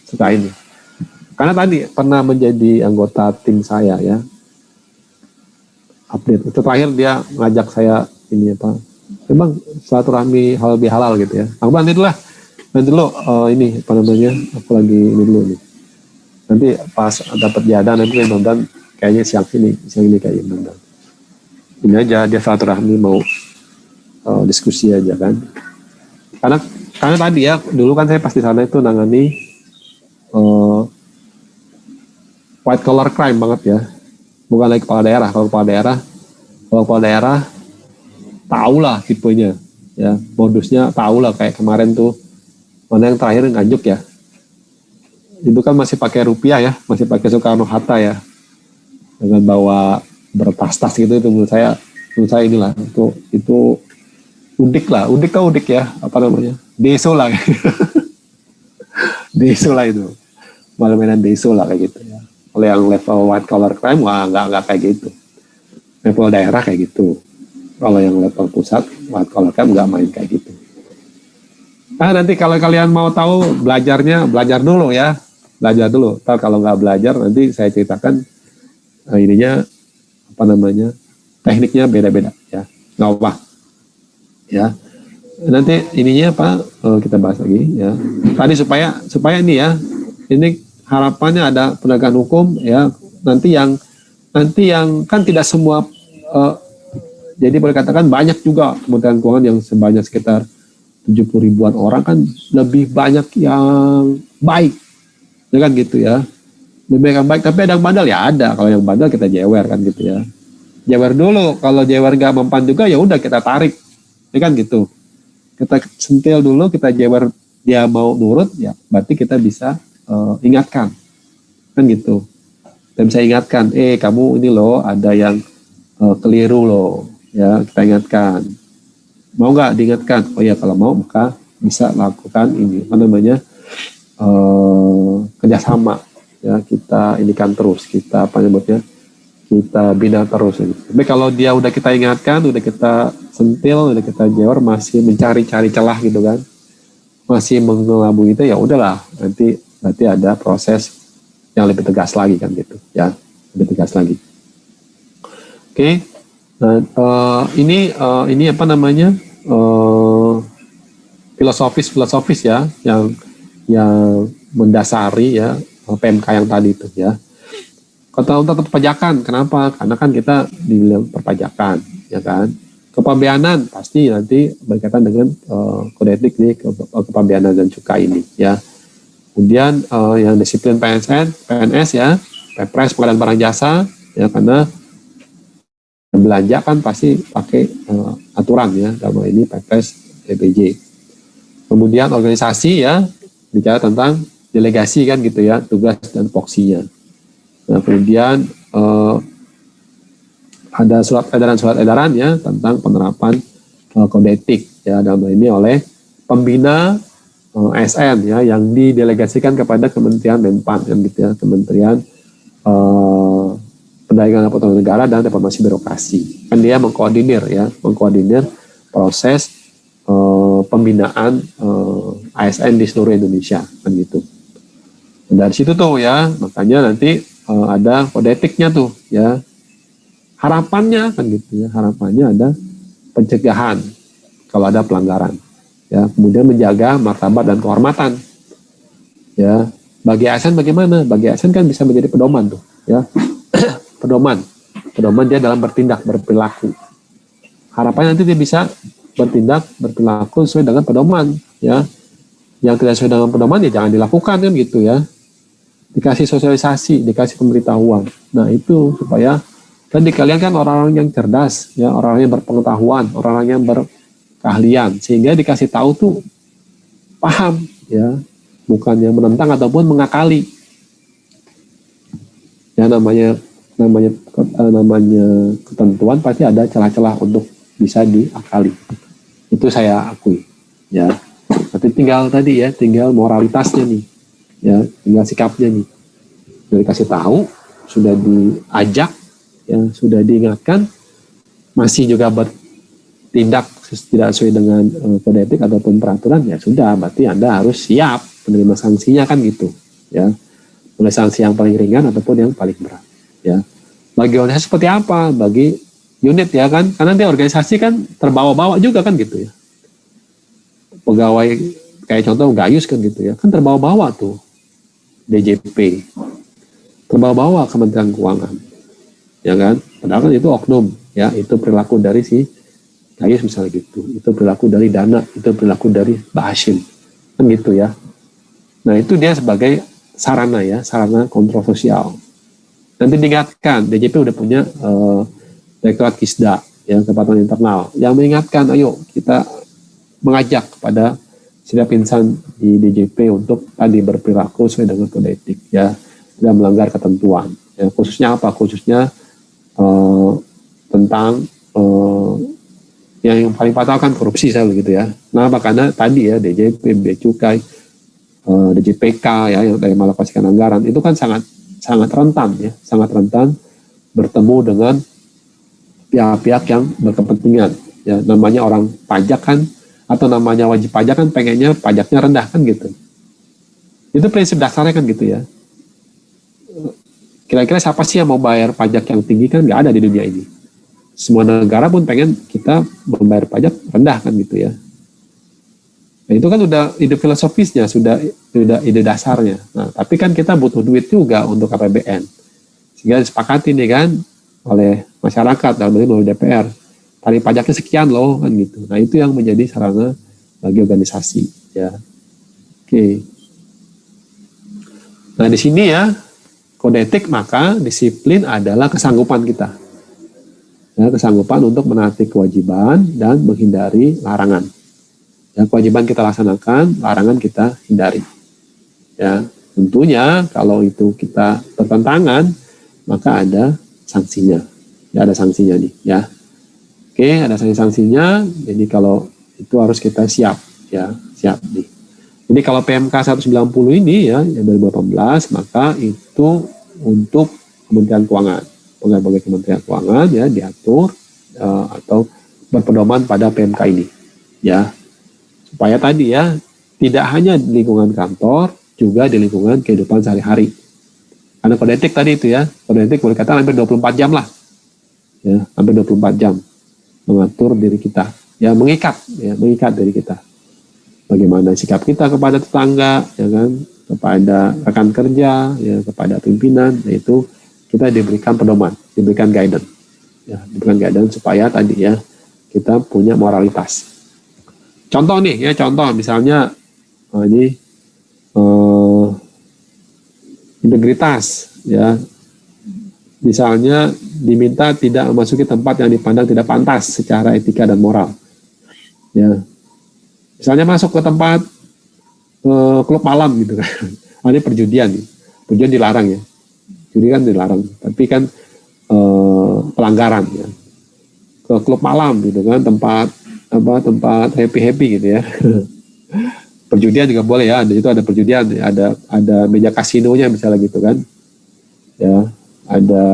sukain ya. Karena tadi pernah menjadi anggota tim saya ya, update. Itu terakhir dia ngajak saya ini memang silaturahmi hal lebih halal gitu ya. Aku nanti dulu ini apa namanya, aku lagi ini dulu nih. Nanti pas dapat jadwal nanti mudah-mudahan kayaknya siang ini kayaknya mudah-mudahan. Ini aja dia silaturahmi mau diskusi aja kan. Karena tadi ya dulu kan saya pasti sana itu nangani white collar crime banget ya. Bukan lagi kepala daerah. Kalau kepala daerah tahu lah tipenya ya, modusnya tahu lah, kayak kemarin tuh mana yang terakhir Nganjuk ya, itu kan masih pakai rupiah ya, masih pakai Soekarno Hatta ya, dengan bawa bertas-tas gitu. Itu menurut saya inilah itu udik ya, apa namanya, deso lah deso lah itu, malah mainan deso lah kayak gitu ya. Kalau yang level white collar crime wah nggak kayak gitu, level daerah kayak gitu. Kalau yang level pusat, white collar crime nggak main kayak gitu. Nanti kalau kalian mau tahu belajar dulu ya, belajar dulu. Ntar kalau nggak belajar nanti saya ceritakan ininya apa namanya, tekniknya beda-beda ya, nggak apa ya. Nanti ininya apa kita bahas lagi ya. Tadi supaya ini ya, ini harapannya ada penegakan hukum ya. Nanti yang kan tidak semua jadi boleh katakan banyak juga Kementerian Keuangan yang sebanyak sekitar 70 ribuan orang, kan lebih banyak yang baik ya kan gitu ya, lebih banyak yang baik. Tapi ada yang bandel ya, ada. Kalau yang bandel kita jewer kan gitu ya, jewer dulu. Kalau jewer gak mempan juga ya udah kita tarik ya kan gitu, kita sentil dulu, kita jewer, dia mau nurut ya berarti kita bisa ingatkan kan gitu. Kita bisa ingatkan, kamu ini loh ada yang keliru loh ya, kita ingatkan. Mau nggak diingatkan? Oh ya, kalau mau maka bisa lakukan ini apa namanya, kerjasama ya, kita inikan terus, kita apa nyebutnya, kita bina terus gitu. Tapi kalau dia udah kita ingatkan, udah kita sentil, udah kita jewer masih mencari-cari celah gitu kan, masih mengelabui itu, ya udahlah, nanti berarti ada proses yang lebih tegas lagi kan gitu ya, lebih tegas lagi. Oke. Nah, ini apa namanya, filosofis ya, yang mendasari ya PMK yang tadi itu ya. Kata untuk perpajakan, kenapa? Karena kan kita di perpajakan ya kan. Kepabeanan pasti nanti berkaitan dengan kode etik di kepabeanan dan cukai ini ya. Kemudian yang disiplin PNS ya, Perpres pengadaan barang jasa ya, karena belanja kan pasti pakai aturan ya, dalam ini Perpres PPJ. Kemudian organisasi ya, bicara tentang delegasi kan gitu ya, tugas dan foksinya. Nah, kemudian ada surat edaran ya tentang penerapan kode etik ya, dalam ini oleh pembina ASN ya, yang didelegasikan kepada Kementerian Menpan kan gitu ya, Kementerian Perdagangan dan Perdagangan Negara dan Reformasi Birokrasi. Kan dia mengkoordinir proses pembinaan ASN di seluruh Indonesia kan gitu. Dan dari situ tuh ya, makanya nanti ada kode etiknya tuh ya. Harapannya kan gitu ya, harapannya ada pencegahan kalau ada pelanggaran ya, kemudian menjaga martabat dan kehormatan ya. Bagi ASN bagaimana? Bagi ASN kan bisa menjadi pedoman tuh ya. pedoman dia dalam berperilaku. Harapannya nanti dia bisa berperilaku sesuai dengan pedoman ya. Yang tidak sesuai dengan pedoman ya jangan dilakukan kan gitu ya. Dikasih sosialisasi, dikasih pemberitahuan. Nah itu supaya tadi kalian kan orang-orang yang cerdas ya, orang-orang yang berpengetahuan, orang-orang yang berkeahlian, sehingga dikasih tahu tuh paham ya, bukan yang menentang ataupun mengakali. Ya namanya ketentuan pasti ada celah-celah untuk bisa diakali. Itu saya akui ya. Tapi tinggal moralitasnya nih ya, tinggal sikapnya nih. Sudah dikasih tahu, sudah diajak ya, sudah diingatkan, masih juga bertindak tidak sesuai dengan kode etik ataupun peraturan, ya sudah, berarti Anda harus siap menerima sanksinya kan gitu ya. Mulai sanksi yang paling ringan ataupun yang paling berat ya. Bagi organisasi seperti apa? Bagi unit ya kan, karena dia organisasi kan terbawa-bawa juga kan gitu ya. Pegawai kayak contoh Gayus kan gitu ya, kan terbawa-bawa tuh DJP, terbawa-bawa Kementerian Keuangan, ya kan. Padahal kan itu oknum, ya itu perilaku dari si Gayus misalnya gitu, itu perilaku dari Dana, itu perilaku dari Mbak Hashim, kan gitu ya. Nah itu dia sebagai sarana ya, sarana kontroversial. Nanti diingatkan, DJP udah punya Direktorat Kisda, ya kepatuhan internal, yang mengingatkan, ayo kita mengajak kepada setiap insan di DJP untuk tadi berperilaku sesuai dengan kode etik, ya, tidak melanggar ketentuan. Ya, khususnya apa? Khususnya tentang yang paling fatal kan korupsi saya begitu ya. Nah, karena tadi ya DJP, Bea Cukai, DJPK ya yang dari mengalokasikan anggaran itu kan sangat rentan ya, sangat rentan bertemu dengan pihak-pihak yang berkepentingan. Ya, namanya orang pajak kan, atau namanya wajib pajak kan pengennya pajaknya rendah kan gitu. Itu prinsip dasarnya kan gitu ya. Kira-kira siapa sih yang mau bayar pajak yang tinggi kan nggak ada di dunia ini. Semua negara pun pengen kita membayar pajak rendah kan gitu ya. Nah itu kan udah ide filosofisnya, sudah ide dasarnya. Nah tapi kan kita butuh duit juga untuk APBN. Sehingga disepakati nih kan oleh masyarakat dalam hal ini DPR. Tarif pajaknya sekian loh kan gitu. Nah itu yang menjadi sarana bagi organisasi ya. Oke. Nah di sini ya kode etik maka disiplin adalah kesanggupan kita. Ya, kesanggupan untuk menaati kewajiban dan menghindari larangan. Ya, kewajiban kita laksanakan, larangan kita hindari. Ya, tentunya kalau itu kita bertentangan maka ada sanksinya. Ya ada sanksinya nih ya. Oke, ada sanksinya. Jadi kalau itu harus kita siap ya, siap nih. Jadi kalau PMK 190 ini ya yang 2018 maka itu untuk Kementerian Keuangan, pegawai Kementerian Keuangan ya diatur atau berpedoman pada PMK ini ya. Supaya tadi ya tidak hanya di lingkungan kantor, juga di lingkungan kehidupan sehari-hari. Karena kode etik tadi itu ya, kode etik boleh katakan hampir 24 jam lah. Ya, hampir 24 jam mengatur diri kita, ya mengikat diri kita. Bagaimana sikap kita kepada tetangga, ya kan, kepada rekan kerja, ya kepada pimpinan, yaitu kita diberikan pedoman, diberikan guidance, ya diberikan guidance supaya tadi ya kita punya moralitas. Contoh nih, ya contoh misalnya ini integritas, ya. Misalnya diminta tidak memasuki tempat yang dipandang tidak pantas secara etika dan moral. Ya. Misalnya masuk ke tempat klub malam gitu kan. Ini perjudian nih. Perjudian dilarang ya. Judi kan dilarang, tapi kan pelanggaran ya. Ke klub malam gitu kan, tempat happy gitu ya. Perjudian juga boleh ya. Di situ ada perjudian, ada meja kasinonya misalnya gitu kan. Ya. Ada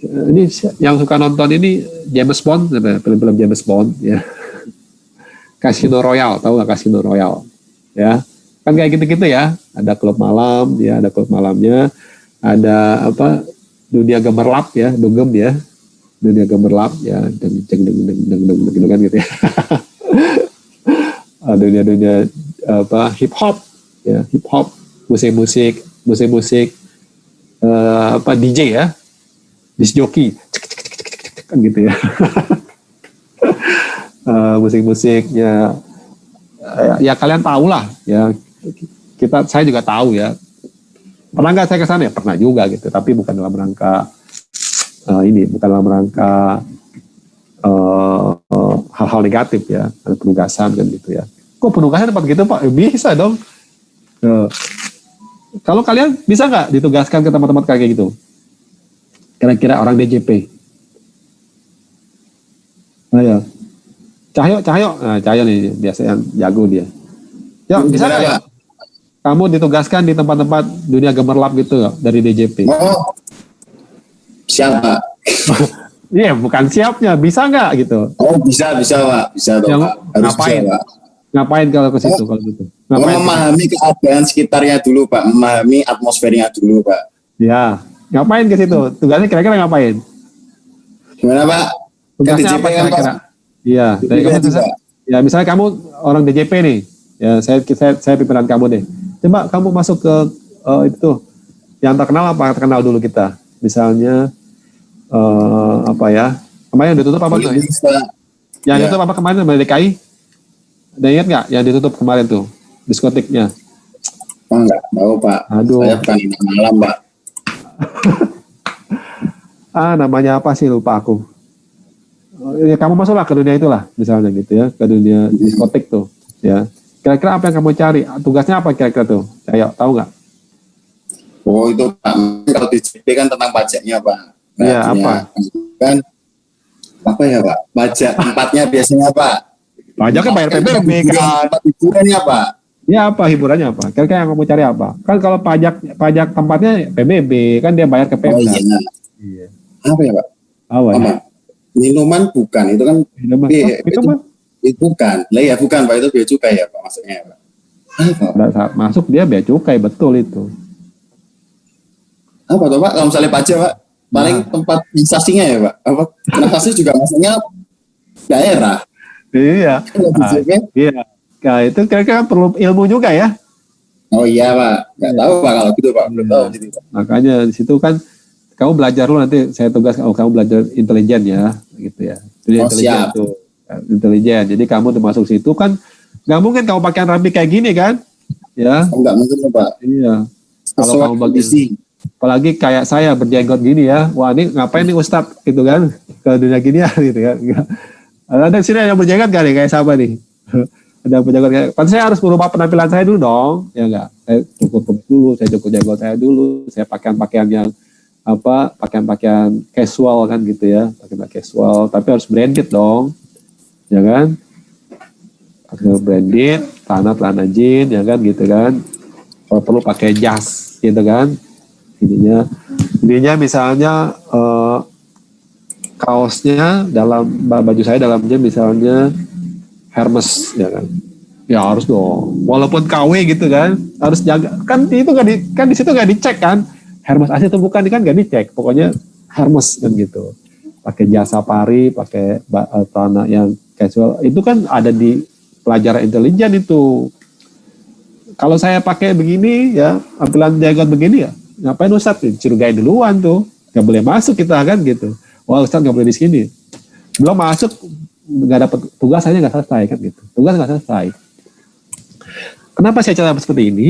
ini yang suka nonton ini James Bond, film-film James Bond ya. Casino Royale, tahu nggak Casino Royale? Ya, kan kayak gitu-gitu ya. Ada klub malam, ya ada klub malamnya, ada apa dunia gemerlap ya, dugem ya, dunia gemerlap ya, dan gitu kan gitu ya. Dunia apa hip hop ya, hip hop, musik apa DJ ya, disc jockey kan gitu ya. Musik-musik ya kalian tahu lah ya, saya juga tahu ya. Pernah nggak saya ke sana ya? Pernah juga gitu, tapi bukan dalam rangka bukan dalam rangka hal-hal negatif ya, ada penugasan kan gitu ya. Kok penugasan tempat gitu Pak? Bisa dong. Kalau kalian bisa nggak ditugaskan ke tempat-tempat kayak gitu? Kira-kira orang DJP. Ayo. Cahyo. Nah, Cahyo nih biasa yang jago dia. Yuk, bisa nggak ya? Kamu ditugaskan di tempat-tempat dunia gemerlap gitu dari DJP. Oh, siapa? Iya, bukan siapnya. Bisa nggak gitu? Oh, bisa Pak. Bisa dong, Pak. Harus Ngapain? bisa, Pak. Ngapain kalau ke situ kalau gitu? Ngapain? Memahami keadaan sekitarnya dulu, Pak. Memahami atmosfernya dulu, Pak. Ya, ngapain ke situ? Tugasnya kira-kira ngapain? Gimana Pak? Tugasnya DJP apa kan, Pak? kira-kira? Iya, dari DJP kamu juga. ya misalnya kamu orang DJP nih, ya saya pimpinan kamu deh. Coba kamu masuk ke itu yang terkenal apa? Terkenal dulu kita. Misalnya apa ya? Kemarin yang ditutup apa tuh? Bisa. Yang Ya. ditutup apa kemarin dari DKI? Ada ingat nggak yang ditutup kemarin tuh diskotiknya? Oh, enggak tahu Pak. Aduh. Saya bukan anak malam Pak. Namanya apa sih lupa aku. Ya kamu masuklah ke dunia itulah misalnya gitu ya, ke dunia diskotik tuh ya. Kira-kira apa yang kamu cari? Tugasnya apa kira-kira tuh? Ayo, tahu nggak? Oh itu Pak, kalau DJP kan tentang pajaknya Pak. Iya, Artinya, apa? Kan apa ya Pak? Pajak tempatnya biasanya Pak. Pajaknya bayar PBB kan. Tempat hiburannya Pak. Ya apa hiburannya apa? Kira-kira yang kamu cari apa? Kan kalau pajak tempatnya PBB kan dia bayar ke Oh Pemda. iya. Iya. Apa ya Pak? Apa ya? Apa? Minuman bukan, itu kan Minuman. Minuman. itu bukan. Lah ya bukan Pak, itu bea cukai ya Pak maksudnya ya Pak. Apa? Pada saat masuk dia bea cukai, betul itu. Apa tuh Pak? Kalau misalnya pajak Pak, paling tempat investasinya ya Pak. Apa? Investasi juga maksudnya daerah. Iya. Kalau DJP, Iya. Nah, itu kira-kira perlu ilmu juga ya. oh iya Pak, nggak tahu Pak kalau gitu Pak, belum tahu jadi Pak. Makanya di situ kan kamu belajar dulu nanti saya tugas kamu belajar intelijen ya, gitu ya. Jadi Oh, intelijen siap. tuh. Intelijen. Jadi kamu udah masuk situ kan nggak mungkin kamu pakaian rapi kayak gini kan. Ya. Oh, nggak mungkin Pak. Iya. Kalau Sesuai kamu bagian kondisi. apalagi kayak saya berjenggot gini ya, wah ini ngapain nih Ustadz gitu kan ke dunia gini ya gitu kan. Ada di sini yang berjenggot gak nih kayak siapa nih? Ada berjenggot kayak, kan saya harus merubah penampilan saya dulu dong, ya enggak? Saya cukur kumis dulu, saya cukur jenggot saya dulu, saya pakaian yang apa, pakaian casual kan gitu ya, pakaian casual, tapi harus branded dong, ya kan? Harus branded, celana jeans, ya kan gitu kan? Kalau perlu pakai jas, gitu kan? Ininya misalnya kaosnya dalam baju saya dalamnya misalnya Hermes ya kan, ya harus dong walaupun KW gitu kan harus jaga kan itu kan di situ nggak dicek kan Hermes asli atau bukan kan nggak dicek pokoknya Hermes kan gitu pakai jasa pari pakai celana yang casual itu kan ada di pelajaran intelijen itu. Kalau saya pakai begini ya tampilan jagat begini ya ngapain Ustadz curigai duluan tuh nggak boleh masuk kita kan gitu. Wah Ustadz nggak boleh di sini. Belum masuk nggak dapat tugas saya nggak selesai kan gitu. Tugas nggak selesai. Kenapa saya cerita seperti ini?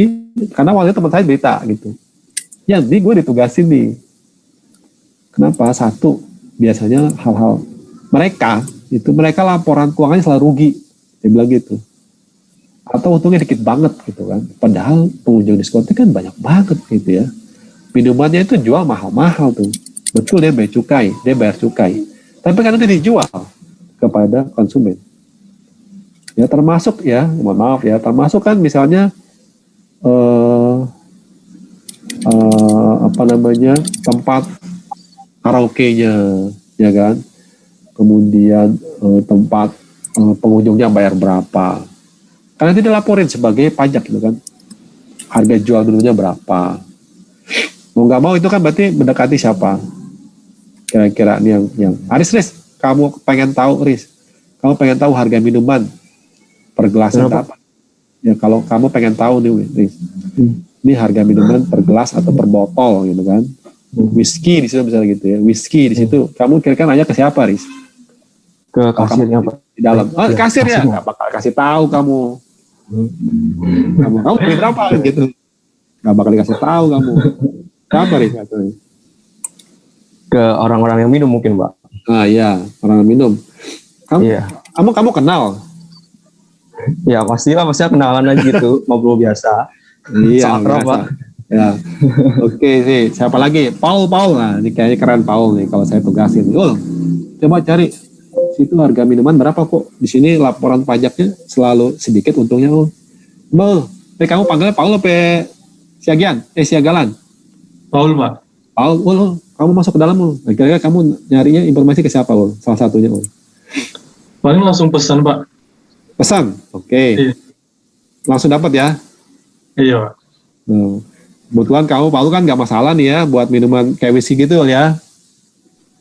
Karena waktu itu teman saya berita gitu. Ya ini gue ditugasin nih. Kenapa? Satu biasanya hal-hal mereka laporan keuangannya selalu rugi. Dia bilang gitu. Atau untungnya dikit banget gitu kan. Padahal pengunjung diskotik kan banyak banget gitu ya. Minumannya itu jual mahal-mahal tuh. Betul dia bayar cukai, dia bayar cukai. Tapi kan itu dijual kepada konsumen. Ya termasuk ya, mohon maaf ya, termasuk kan misalnya apa namanya tempat karaoke-nya, ya kan. Kemudian tempat pengunjungnya bayar berapa. Karena itu dilaporin sebagai pajak gitu kan. Harga jual dulunya berapa. Mau nggak mau itu kan berarti mendekati siapa? Kira-kira nih yang Riz, kamu pengen tahu Riz, kamu pengen tahu harga minuman per gelasnya berapa? Ya kalau kamu pengen tahu nih Riz, ini harga minuman per gelas atau per botol gitu kan? Whisky di situ misalnya gitu ya, whisky di situ, kamu kira-kira nanya ke siapa Riz? Ke kasirnya Pak. Di dalam, kasir ya, nggak bakal kasih tahu kamu beli berapa gitu, nggak bakal dikasih tahu kamu. Siapa Riz? Ke orang-orang yang minum mungkin Pak. Ah iya, orang minum. Iya. Kamu kenal? Ya pastilah, maksudnya kenalan aja gitu, ngobrol biasa. Iya, Akrab, Pak. Ya. Oke sih. Siapa lagi? Paul. Nah, ini kayaknya keren Paul nih kalau saya tugasin. Coba cari situ harga minuman berapa kok. Di sini laporan pajaknya selalu sedikit untungnya kamu panggilnya Paul apa Siagalan? Paul, Pak. Paul, kamu masuk ke dalam kira-kira kamu nyarinya informasi ke siapa salah satunya Paling langsung pesan, Pak. pesan oke. Iya. Langsung dapat ya. Iya, Pak. Nah, kebetulan kamu Paul kan nggak masalah nih ya buat minuman kayak whisky gitu ya.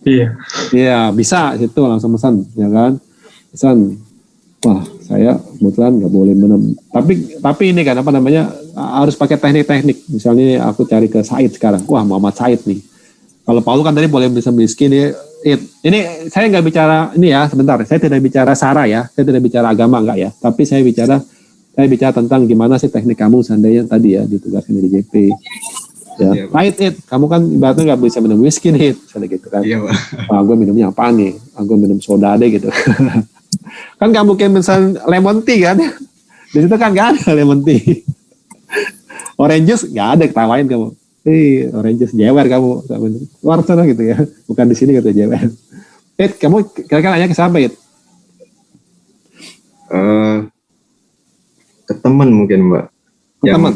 Iya. Iya, bisa situ langsung pesan, ya kan? Pesan. Wah, saya kebetulan nggak boleh minum. Tapi ini kan apa namanya, harus pakai teknik-teknik. Misalnya aku cari ke Said sekarang. Wah, Muhammad Said nih. Kalau Paul kan tadi boleh bisa miskin ya. Ini saya nggak bicara ini ya, sebentar. Saya tidak bicara sara ya. Saya tidak bicara agama enggak ya. Tapi saya bicara tentang gimana sih teknik kamu seandainya tadi ya ditugaskan di JP. Ya, Iya, Pak. It. Kamu kan ibaratnya nggak bisa minum whisky nih, misalnya gitu kan. Iya, Pak. Wah, gue minumnya apa nih? Gue minum soda deh gitu. Kan nggak mungkin misal lemon tea kan? Di situ kan nggak ada lemon tea. Orange juice nggak ada, ketawain kamu. Orange juice jewer kamu. Luar sana gitu ya. Bukan di sini gitu jewer. Kamu kira-kira nanya ke siapa It? Ke teman mungkin, Mbak. Teman.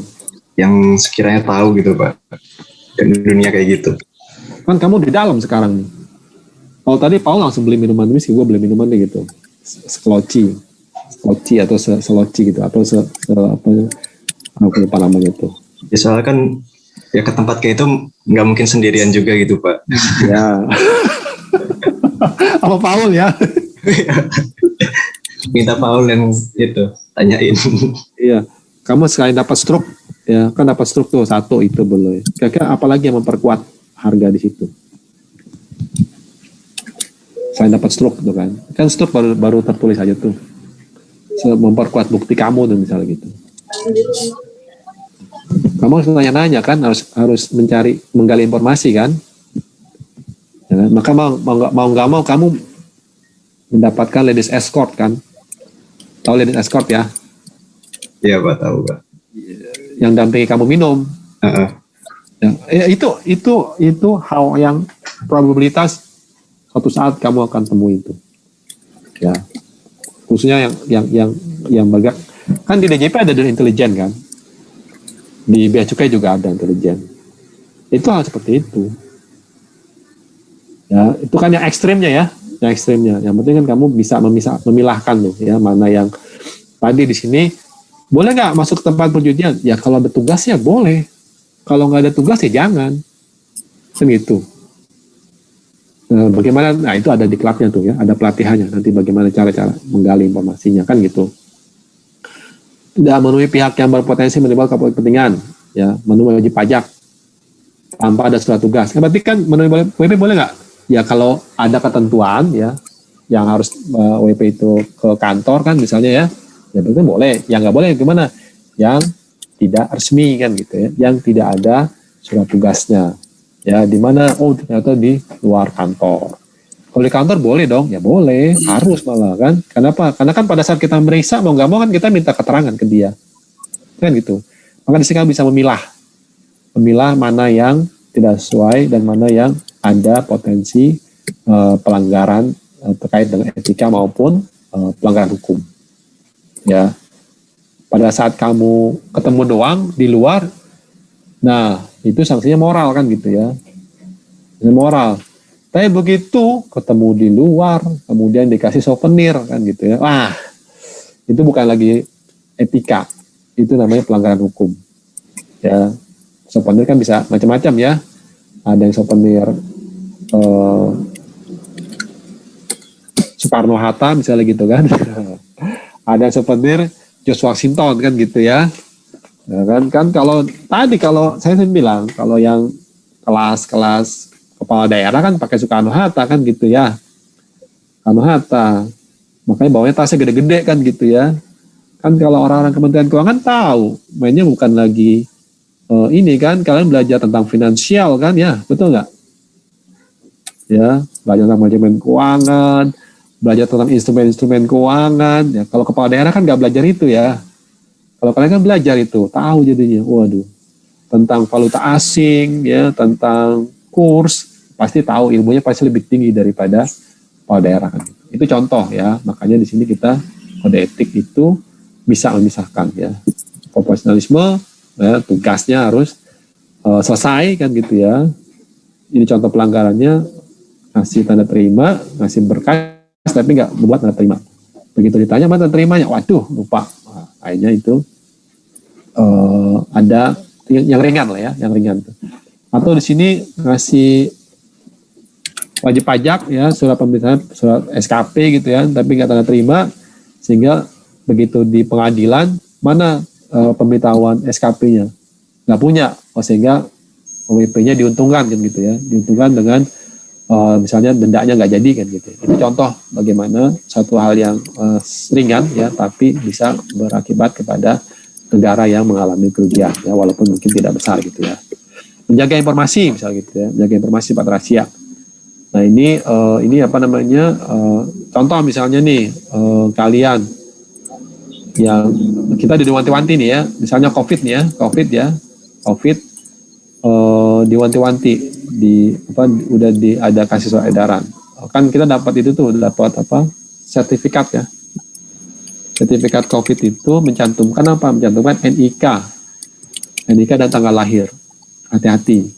Yang sekiranya tahu gitu, Pak. Dan dunia kayak gitu. Kan kamu di dalam sekarang nih. Kalau tadi Paul langsung beli minuman whisky, gue beli minuman deh gitu. Seloci atau seloci gitu, atau apa aku lupa namanya itu. Ya soalnya kan ya ke tempat kayak itu nggak mungkin sendirian juga gitu, Pak. Ya. Apa Paul ya? Minta Paul yang itu tanyain. Iya. Kamu sekali dapat stroke, ya kan dapat stroke tuh satu itu boleh. Kira-kira apalagi yang memperkuat harga di situ? Saya dapat stroke tuh kan. Kan stroke baru tertulis aja tuh. Memperkuat bukti kamu tuh misalnya gitu. Kamu harus nanya-nanya kan, harus menggali informasi kan. Ya kan? Maka mau nggak mau kamu mendapatkan ladies escort kan. Tahu ladies escort ya? Iya, Pak, tahu, Pak. Yang dampingi kamu minum. Ya, itu hal yang probabilitas suatu saat kamu akan temui itu. Ya. Khususnya yang bagian kan di DJP ada intelijen kan. Di Bea Cukai juga ada intelijen. Itu hal seperti itu. Ya, itu kan yang ekstrimnya ya, yang ekstrimnya. Yang penting kan kamu bisa memilahkan loh ya, mana yang tadi di sini boleh nggak masuk ke tempat perjudian? Ya kalau ada tugas ya boleh. Kalau nggak ada tugas ya jangan. Kan gitu. Bagaimana? Nah itu ada di klubnya tuh ya, ada pelatihannya. Nanti bagaimana cara-cara menggali informasinya kan gitu. Tidak memenuhi pihak yang berpotensi menimbulkan kepentingan, ya memenuhi wajib pajak tanpa ada surat tugas. Berarti kan memenuhi WP boleh nggak? Ya kalau ada ketentuan ya, yang harus WP itu ke kantor kan misalnya ya berarti boleh. Yang nggak boleh gimana? Yang tidak resmi kan gitu ya, yang tidak ada surat tugasnya. Ya di mana? Oh ternyata di luar kantor. Kalau di kantor boleh dong? Ya boleh, harus malah kan. Kenapa? Karena kan pada saat kita meriksa mau nggak mau kan kita minta keterangan ke dia, kan gitu. Maka di sini kita bisa memilah mana yang tidak sesuai dan mana yang ada potensi pelanggaran terkait dengan etika maupun pelanggaran hukum. Ya, pada saat kamu ketemu doang di luar, nah itu sanksinya moral kan gitu ya, moral. Tapi begitu ketemu di luar, kemudian dikasih souvenir kan gitu ya, wah itu bukan lagi etika, itu namanya pelanggaran hukum. Ya, souvenir kan bisa macam-macam ya, ada yang souvenir Soekarno Hatta misalnya gitu kan. Ada souvenir George Washington kan gitu ya. Ya kan kalau saya bilang kalau yang kelas kepala daerah kan pakai Soekarno Hatta kan gitu ya. Soekarno Hatta. Makanya bawanya tasnya gede-gede kan gitu ya. Kan kalau orang-orang Kementerian Keuangan tahu mainnya bukan lagi ini kan, kalian belajar tentang finansial kan ya, betul nggak? Ya, belajar tentang manajemen keuangan, belajar tentang instrumen-instrumen keuangan. Ya, kalau kepala daerah kan nggak belajar itu ya. Kalau kalian kan belajar itu, tahu jadinya. Waduh, tentang valuta asing, ya, tentang kurs, pasti tahu ilmunya pasti lebih tinggi daripada kepala daerah kan. Itu contoh ya. Makanya di sini kita kode etik itu bisa memisahkan ya. Profesionalisme, ya, tugasnya harus selesai kan gitu ya. Ini contoh pelanggarannya, ngasih tanda terima, ngasih berkas tapi nggak membuat tanda terima. Begitu ditanya mana tanda terimanya, waduh lupa. Nah, akhirnya itu ada yang ringan lah ya, yang ringan. Atau di sini ngasih wajib pajak ya, surat pemberitahuan, surat SKP gitu ya, tapi nggak tanda terima, sehingga begitu di pengadilan mana pemberitahuan SKP-nya nggak punya, sehingga OWP-nya diuntungkan kan gitu ya, diuntungkan dengan misalnya dendanya nggak jadi kan gitu. Itu contoh bagaimana satu hal yang ringan ya, tapi bisa berakibat kepada negara yang mengalami kerugian ya, walaupun mungkin tidak besar gitu ya. Menjaga informasi misalnya gitu ya, menjaga informasi Pak rahasia. Nah ini apa namanya, contoh misalnya nih, kalian yang kita diwanti-wanti nih ya, misalnya COVID nih ya, COVID diwanti-wanti udah ada kasih surat edaran, kan kita dapat itu tuh, dapat apa, sertifikat ya, sertifikat COVID itu mencantumkan apa, mencantumkan NIK dan tanggal lahir. Hati-hati,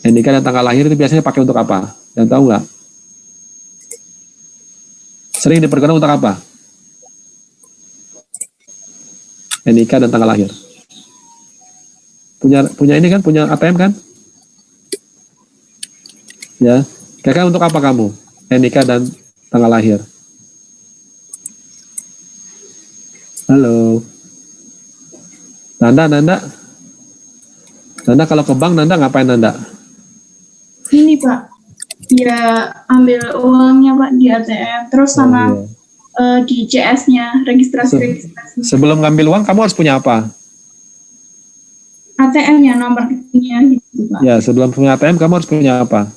NIK dan tanggal lahir itu biasanya pakai untuk apa? Dan tahu nggak? Sering dipergunakan untuk apa? NIK dan tanggal lahir. Punya ini kan, punya ATM kan? Ya, kira-kira untuk apa kamu? NIK dan tanggal lahir. Halo. Nanda kalau ke bank Nanda ngapain Nanda? Ini Pak, ya ambil uangnya Pak di ATM, terus sama di CS-nya, registrasi. Sebelum ngambil uang kamu harus punya apa? ATM-nya, nomor rekeningnya gitu Pak. Ya, sebelum punya ATM kamu harus punya apa?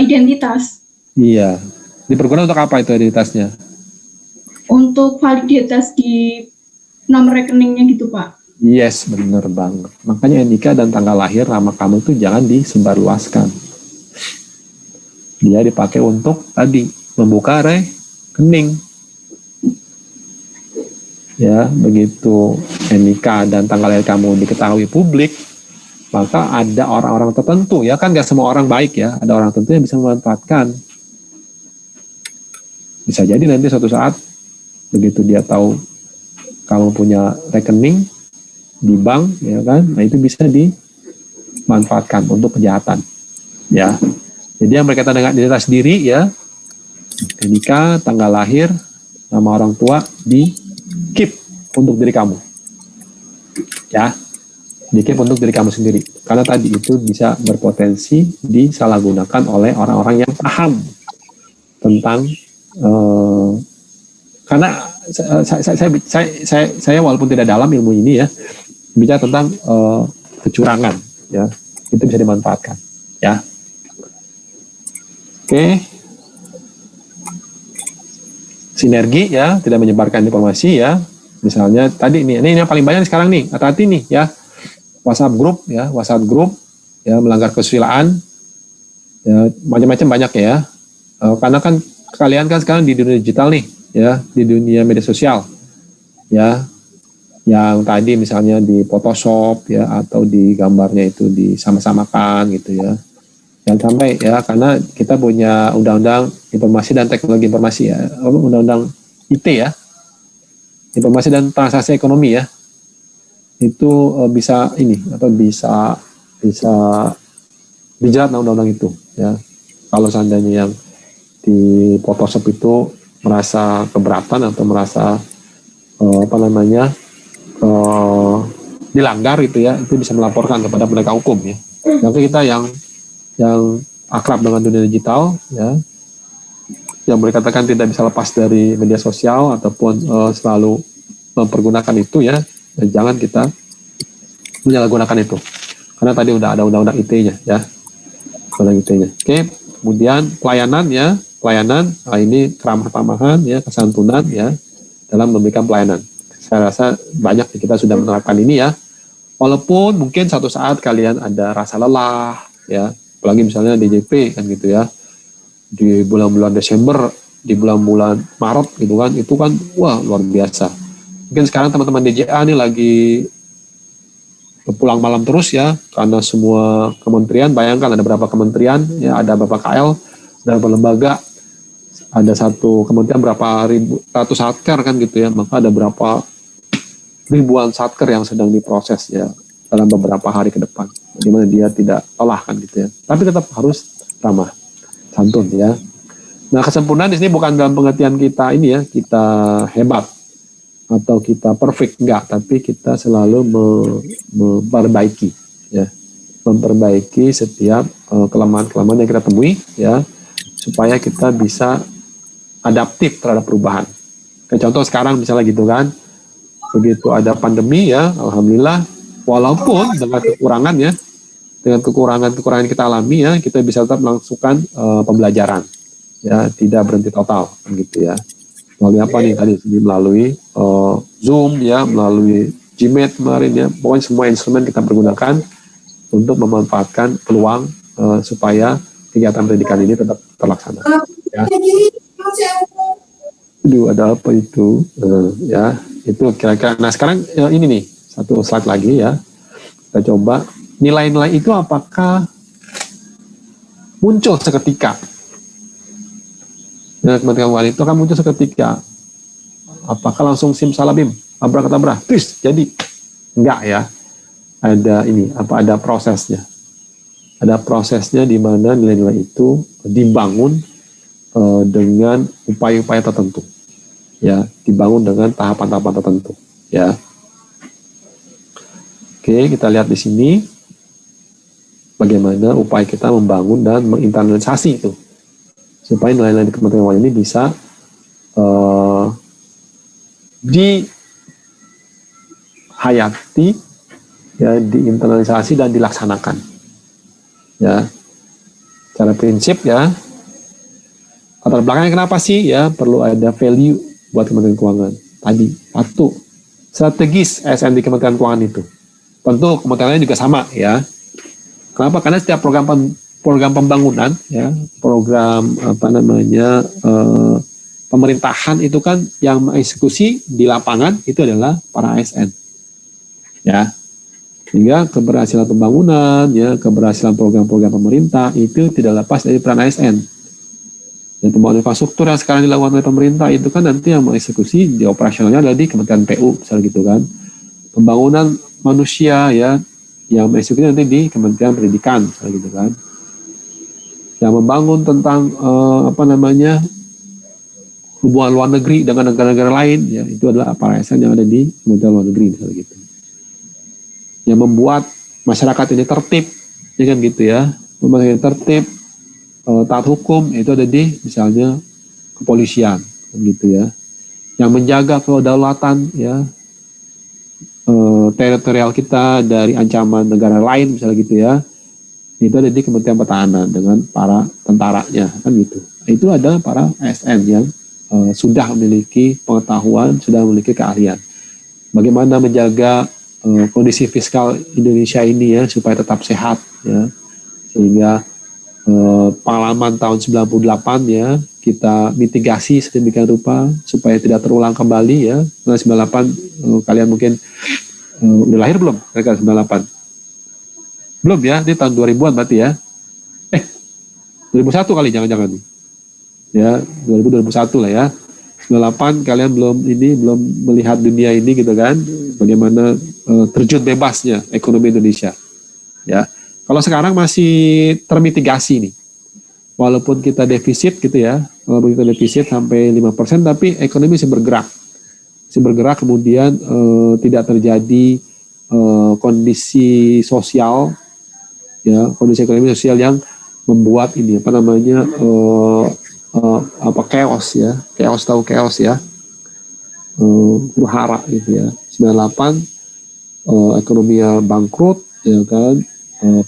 Identitas. Iya. Dipergunakan untuk apa itu identitasnya? Untuk validitas di nomor rekeningnya gitu Pak. Yes, bener banget. Makanya NIK dan tanggal lahir nama kamu tuh jangan disebarluaskan. Dia dipakai untuk tadi membuka rekening. Ya, begitu NIK dan tanggal lahir kamu diketahui publik, maka ada orang-orang tertentu ya, kan gak semua orang baik ya, ada orang tertentu yang bisa memanfaatkan. Bisa jadi nanti suatu saat begitu dia tahu kamu punya rekening di bank ya kan, nah itu bisa dimanfaatkan untuk kejahatan ya. Jadi yang berkaitan dengan identitas diri ya, nikah, tanggal lahir, nama orang tua di keep untuk diri kamu ya, di keep untuk diri kamu sendiri, karena tadi itu bisa berpotensi disalahgunakan oleh orang-orang yang paham tentang karena saya walaupun tidak dalam ilmu ini ya, bicara tentang kecurangan ya, itu bisa dimanfaatkan ya. Oke. Sinergi ya, tidak menyebarkan informasi ya. Misalnya tadi ini yang paling banyak sekarang nih, hati-hati nih ya, WhatsApp group ya, melanggar kesusilaan ya, macam-macam banyak ya. Karena kan kalian kan sekarang di dunia digital nih ya, di dunia media sosial ya, yang tadi misalnya di Photoshop ya, atau di gambarnya itu disama-samakan gitu ya, jangan sampai ya, karena kita punya undang-undang informasi dan teknologi informasi ya, undang-undang IT ya, informasi dan transaksi ekonomi ya, itu bisa ini atau bisa dijerat undang-undang itu ya, kalau seandainya yang di Photoshop itu merasa keberatan atau merasa dilanggar gitu ya, itu bisa melaporkan kepada penegak hukum ya. Tapi kita yang akrab dengan dunia digital ya, yang boleh katakan tidak bisa lepas dari media sosial ataupun selalu mempergunakan itu ya, dan jangan kita menyalahgunakan itu, karena tadi udah ada undang-undang IT-nya ya, undang IT-nya. Oke, kemudian pelayanan ya, nah ini keramah tamahan ya, kesantunan ya dalam memberikan pelayanan. Saya rasa banyak kita sudah menerapkan ini ya, walaupun mungkin satu saat kalian ada rasa lelah ya, apalagi misalnya DJP kan gitu ya, di bulan-bulan Desember, di bulan-bulan Maret gitu kan, itu kan wah luar biasa. Mungkin sekarang teman-teman DJA nih lagi pulang malam terus ya, karena semua kementerian, bayangkan ada berapa kementerian ya, ada berapa KL, ada berapa lembaga, ada satu kementerian berapa ratus satker kan gitu ya, maka ada berapa ribuan satker yang sedang diproses ya dalam beberapa hari ke depan, dimana dia tidak lelah kan gitu ya, tapi tetap harus ramah santun ya. Nah, kesempurnaan di sini bukan dalam pengertian kita ini ya, kita hebat atau kita perfect, enggak, tapi kita selalu memperbaiki ya, memperbaiki setiap kelemahan-kelemahan yang kita temui ya, supaya kita bisa adaptif terhadap perubahan. Kayak contoh sekarang misalnya gitu kan, begitu ada pandemi ya, alhamdulillah, walaupun dengan kekurangan ya, dengan kekurangan yang kita alami ya, kita bisa tetap melangsungkan pembelajaran ya, tidak berhenti total gitu ya. Melalui apa nih tadi, melalui Zoom ya, melalui Gmeet kemarin ya, pokoknya semua instrumen kita pergunakan untuk memanfaatkan peluang supaya kegiatan pendidikan ini tetap terlaksana ya. Aduh, ada apa itu ya, itu kira-kira. Nah sekarang ini nih satu slide lagi ya, kita coba nilai-nilai itu apakah muncul seketika. Nah, teman-teman itu akan muncul seketika. Apakah langsung simsalabim, abrakadabra, terus jadi? Enggak ya. Ada ini, ada prosesnya. Ada prosesnya di mana nilai-nilai itu dibangun dengan upaya-upaya tertentu. Ya, dibangun dengan tahapan-tahapan tertentu. Ya. Oke, kita lihat di sini bagaimana upaya kita membangun dan menginternalisasi itu, supaya nilai-nilai di Kementerian Keuangan ini bisa dihayati, ya, diinternalisasi dan dilaksanakan. Ya, secara prinsip ya, latar belakangnya kenapa sih ya perlu ada value buat Kementerian Keuangan? Tadi, satu, strategis ASN di Kementerian Keuangan itu. Tentu kementerian lain juga sama ya. Kenapa? Karena setiap program pembangunan ya, program pemerintahan itu kan yang mengeksekusi di lapangan itu adalah para ASN ya, sehingga keberhasilan pembangunan ya, keberhasilan program-program pemerintah itu tidak lepas dari peran ASN ya. Pembangunan infrastruktur yang sekarang dilakukan oleh pemerintah itu kan nanti yang mengeksekusi di operasionalnya adalah di Kementerian PU misalnya gitu kan. Pembangunan manusia ya, yang mengeksekusi nanti di Kementerian Pendidikan misalnya gitu kan. Yang membangun tentang hubungan luar negeri dengan negara-negara lain ya, itu adalah para ASN yang ada di Kementerian Luar Negeri misalnya gitu. Yang membuat masyarakat ini tertib ya kan gitu ya, membuat tertib, taat hukum, itu ada di misalnya kepolisian gitu ya. Yang menjaga kedaulatan ya, teritorial kita dari ancaman negara lain misalnya gitu ya, itu ada di Kementerian Pertahanan dengan para tentaranya kan gitu. Itu adalah para ASN yang sudah memiliki pengetahuan, sudah memiliki keahlian. Bagaimana menjaga kondisi fiskal Indonesia ini ya supaya tetap sehat ya, sehingga pengalaman tahun 98 ya kita mitigasi sedemikian rupa supaya tidak terulang kembali ya. Nah 98 kalian mungkin udah lahir belum? Mereka 98 belum ya, ini tahun 2000-an berarti ya. 2001 kali jangan-jangan ya, 2001 lah ya. 98 kalian belum melihat dunia ini gitu kan, bagaimana terjun bebasnya ekonomi Indonesia ya. Kalau sekarang masih termitigasi nih, walaupun kita defisit gitu ya, walaupun kita defisit sampai 5%, tapi ekonomi masih bergerak kemudian tidak terjadi kondisi sosial ya, kondisi ekonomi sosial yang membuat ini chaos ya, chaos ya, huru-hara gitu ya. 98 ekonominya bangkrut ya kan,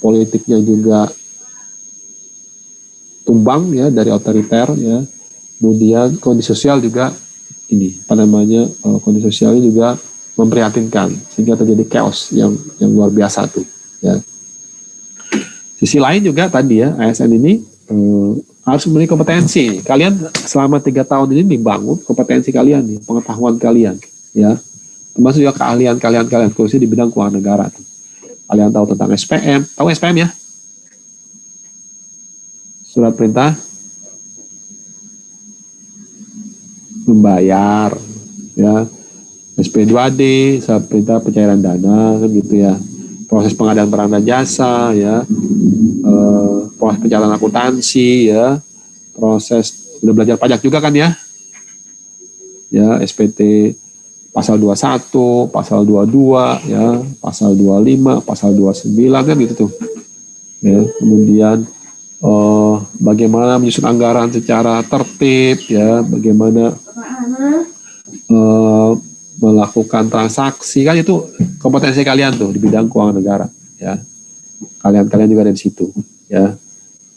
politiknya juga tumbang ya dari otoriter ya. Kemudian kondisi sosial juga kondisi sosialnya juga memprihatinkan sehingga terjadi chaos yang luar biasa tuh ya. Sisi lain juga tadi ya, ASN ini harus memiliki kompetensi. Kalian selama 3 tahun ini dibangun kompetensi kalian nih, pengetahuan kalian ya, termasuk juga keahlian kalian khususnya di bidang keuangan negara tuh. Kalian tahu tentang SPM, tahu SPM ya? Surat perintah membayar ya, SP2D, surat perintah pencairan dana kan gitu ya. proses pengadaan barang dan jasa, ya, proses pencatatan akuntansi, ya, proses udah belajar pajak juga kan ya, SPT pasal 21, pasal 22, ya, pasal 25, pasal 29 kan gitu tuh, ya. Kemudian bagaimana menyusun anggaran secara tertib, ya, bagaimana melakukan transaksi, kan itu kompetensi kalian tuh di bidang keuangan negara, ya. Kalian juga ada di situ, ya.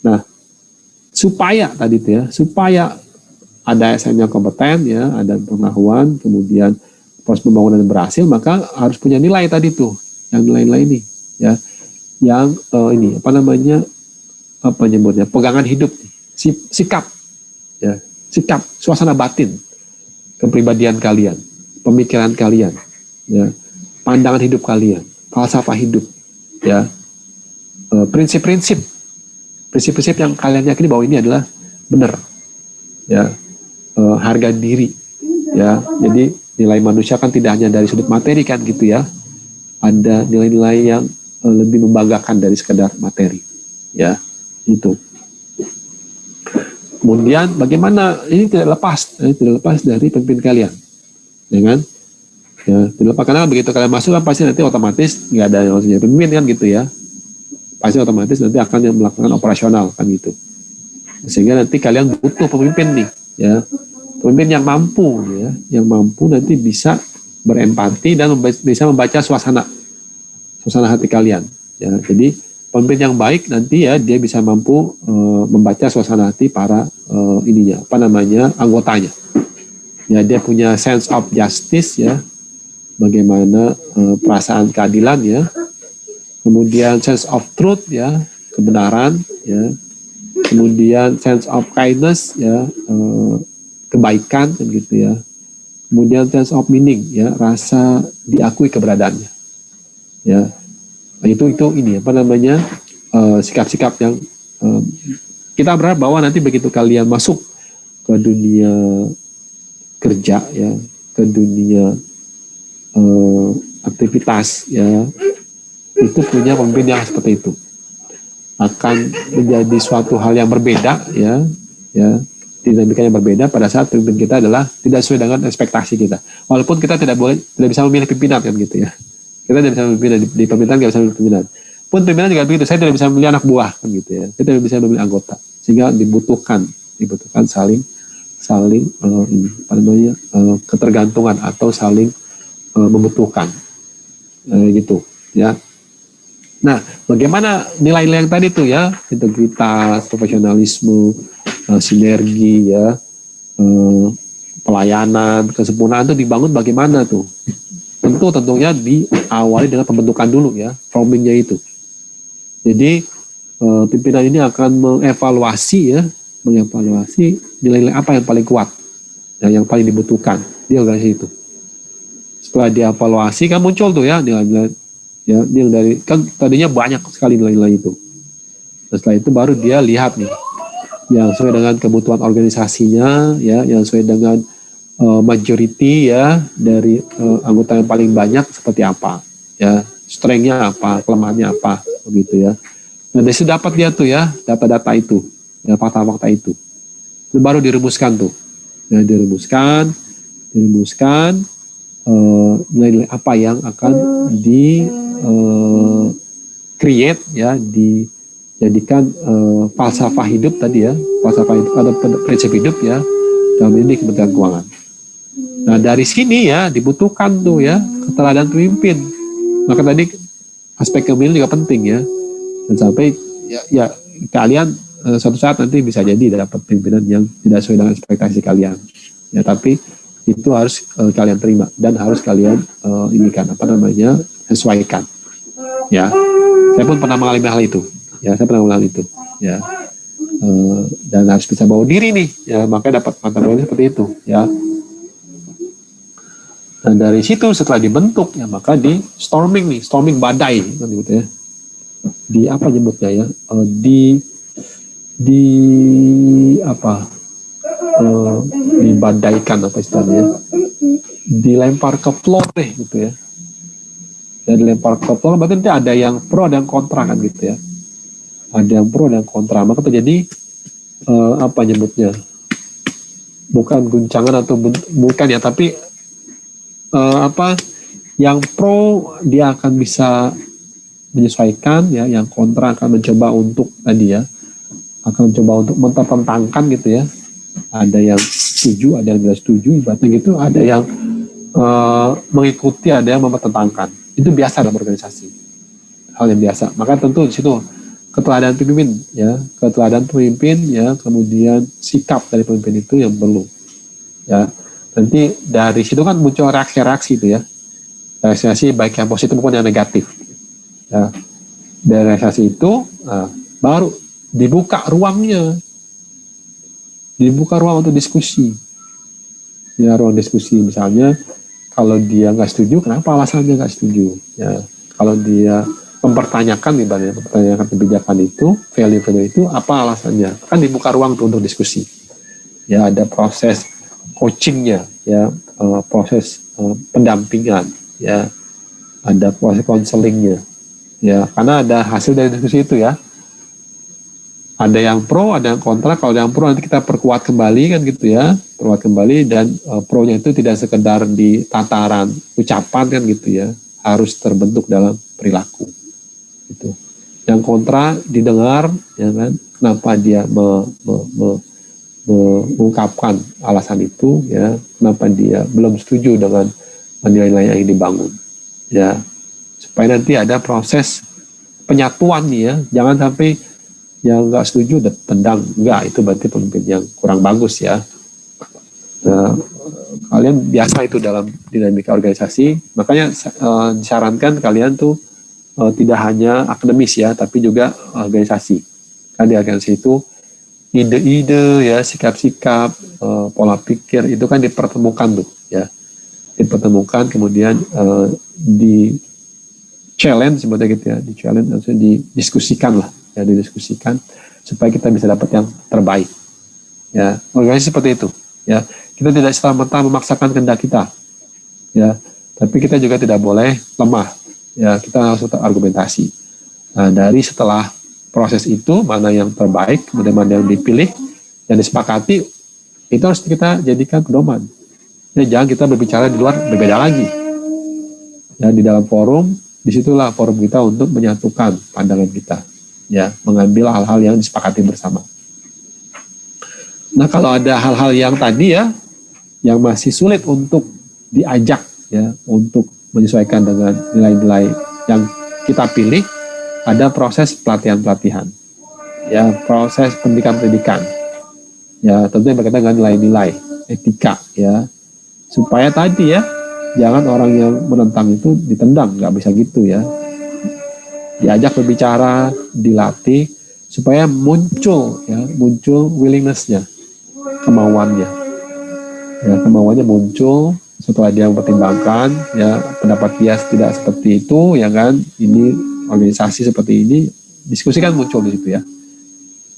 Nah, supaya tadi tuh ya, supaya ada ASN yang kompeten, ya, ada pengetahuan, kemudian proses pembangunan berhasil, maka harus punya nilai tadi tuh, yang nilai-nilai ini, ya, yang ini apa namanya, apa nyebutnya, pegangan hidup, sikap, ya, sikap, suasana batin, kepribadian kalian, pemikiran kalian, ya, pandangan hidup kalian, falsafah hidup, ya, prinsip-prinsip yang kalian yakini bahwa ini adalah benar, ya, harga diri, ya. Jadi nilai manusia kan tidak hanya dari sudut materi kan gitu ya, ada nilai-nilai yang lebih membanggakan dari sekedar materi, ya, itu. Kemudian bagaimana ini tidak lepas dari pemimpin kalian, ya kan? Ya, tidak lepas, karena begitu kalian masuk kan pasti nanti otomatis nggak ada yang harus jadi pemimpin kan gitu ya, pasti otomatis nanti akan yang melakukan operasional kan gitu, sehingga nanti kalian butuh pemimpin nih, ya, pemimpin yang mampu, ya, yang mampu nanti bisa berempati dan bisa membaca suasana hati kalian, ya. Jadi pemimpin yang baik nanti ya dia bisa mampu membaca suasana hati para anggotanya, ya. Dia punya sense of justice, ya, bagaimana perasaan keadilan, ya, kemudian sense of truth, ya, kebenaran, ya, kemudian sense of kindness, ya, kebaikan kan gitu ya, kemudian sense of meaning, ya, rasa diakui keberadaannya, ya. Nah, itu ini apa namanya, sikap-sikap yang kita berharap bahwa nanti begitu kalian masuk ke dunia kerja, ya, ke dunia aktivitas, ya, itu punya pemimpin yang seperti itu akan menjadi suatu hal yang berbeda, ya, dinamika yang berbeda pada saat pemimpin kita adalah tidak sesuai dengan ekspektasi kita. Walaupun kita tidak bisa memilih pimpinan kan gitu ya. Kita tidak bisa memilih di pemerintahan, tidak bisa memilih pimpinan. Pun pimpinan juga begitu. Saya tidak bisa memilih anak buah kan gitu ya. Kita tidak bisa memilih anggota. Sehingga dibutuhkan saling ketergantungan atau saling membutuhkan gitu ya. Nah, bagaimana nilai-nilai yang tadi tuh ya, integritas, profesionalisme, sinergi, ya, pelayanan, kesempurnaan itu dibangun bagaimana tuh? Tentunya diawali dengan pembentukan dulu, ya, framingnya itu. Jadi pimpinan ini akan mengevaluasi nilai-nilai apa yang paling kuat, yang paling dibutuhkan di organisasi itu. Setelah dievaluasi kan muncul tuh ya nilai-nilai, ya, yang dari kan tadinya banyak sekali nilai-nilai itu. Dan setelah itu baru dia lihat nih yang sesuai dengan kebutuhan organisasinya, ya, yang sesuai dengan majority, ya, dari anggota yang paling banyak seperti apa, ya, strength-nya apa, kelemahannya apa, begitu ya. Nah, dari situ dapat dia tuh ya data-data itu, ya, fakta-fakta itu. Itu baru dirumuskan tuh, ya, dirumuskan nilai-nilai apa yang akan create, ya, dijadikan falsafah hidup tadi, ya, falsafah hidup atau prinsip hidup, ya, dalam ini Kementerian Keuangan. Nah, dari sini ya dibutuhkan tuh ya keteladanan pemimpin. Maka tadi aspek kepemimpinan juga penting, ya, dan sampai ya kalian suatu saat nanti bisa jadi dapat pimpinan yang tidak sesuai dengan ekspektasi kalian, ya, tapi itu harus kalian terima dan harus kalian sesuaikan, ya. Saya pun pernah mengalami hal itu, ya, ya, dan harus bisa bawa diri nih, ya, makanya dapat mantan seperti itu, ya. Dan dari situ setelah dibentuk, ya, maka storming badai kan gitu ya. Di apa nyebutnya ya? Dibadaikan apa istilahnya? Dilempar ke floor deh gitu ya. ya dilempar ke ketua, berarti nanti ada yang pro ada yang kontra kan gitu ya, ada yang pro ada yang kontra, maka terjadi apa nyebutnya, bukan guncangan atau bukan ya, tapi apa, yang pro dia akan bisa menyesuaikan ya, yang kontra akan mencoba untuk tadi ya, akan mencoba untuk menentangkan gitu ya, ada yang setuju ada yang tidak setuju, ibaratnya gitu, ada yang mengikuti, ada yang mempertentangkan. Itu biasa dalam organisasi, hal yang biasa. Maka tentu di situ keteladanan pemimpin ya, keteladanan pemimpin ya, kemudian sikap dari pemimpin itu yang perlu ya. Nanti dari situ kan muncul reaksi-reaksi itu ya, reaksi baik yang positif maupun yang negatif ya. Dari reaksi itu baru dibuka ruangnya, dibuka ruang untuk diskusi ya, ruang diskusi. Misalnya kalau dia nggak setuju, kenapa alasannya nggak setuju ya, kalau dia mempertanyakan kebijakan itu, value-value itu, apa alasannya, kan dibuka ruang tuh untuk diskusi ya. Ada proses coachingnya ya, proses pendampingan ya, ada proses counselingnya ya, karena ada hasil dari diskusi itu ya. Ada yang pro, ada yang kontra. Kalau yang pro nanti kita perkuat kembali kan gitu ya, perkuat kembali, dan pro-nya itu tidak sekedar di tataran ucapan kan gitu ya, harus terbentuk dalam perilaku gitu. Yang kontra didengar ya kan, kenapa dia mengungkapkan alasan itu ya, kenapa dia belum setuju dengan nilai-nilai yang dibangun ya, supaya nanti ada proses penyatuan nih ya. Jangan sampai yang nggak setuju udah tendang, enggak, itu berarti pemimpin yang kurang bagus ya. Nah, kalian biasa itu dalam dinamika organisasi, makanya disarankan kalian tuh tidak hanya akademis ya, tapi juga organisasi. Kan di organisasi itu ide-ide ya, sikap-sikap, pola pikir itu kan dipertemukan tuh ya, dipertemukan, kemudian di challenge sebetulnya gitu ya, di challenge, maksudnya didiskusikan lah ya, didiskusikan supaya kita bisa dapat yang terbaik ya. Organisasi seperti itu ya, kita tidak serta-merta memaksakan kehendak kita ya, tapi kita juga tidak boleh lemah ya, kita harus tetap argumentasi. Nah, dari setelah proses itu, mana yang terbaik, kemudian mana yang dipilih yang disepakati, itu harus kita jadikan pedoman ya. Jangan kita berbicara di luar, berbeda lagi ya. Di dalam forum, disitulah forum kita untuk menyatukan pandangan kita ya, mengambil hal-hal yang disepakati bersama. Nah, kalau ada hal-hal yang tadi ya, yang masih sulit untuk diajak ya, untuk menyesuaikan dengan nilai-nilai yang kita pilih, ada proses pelatihan-pelatihan ya, proses pendidikan-pendidikan ya, tentunya berkaitan dengan nilai-nilai etika ya, supaya tadi ya, jangan orang yang menentang itu ditendang, nggak bisa gitu ya. Diajak berbicara, dilatih supaya muncul ya, muncul willingness-nya, kemauannya ya, kemauannya muncul setelah dia mempertimbangkan ya, pendapat dia tidak seperti itu ya kan, ini organisasi seperti ini, diskusikan muncul di situ ya.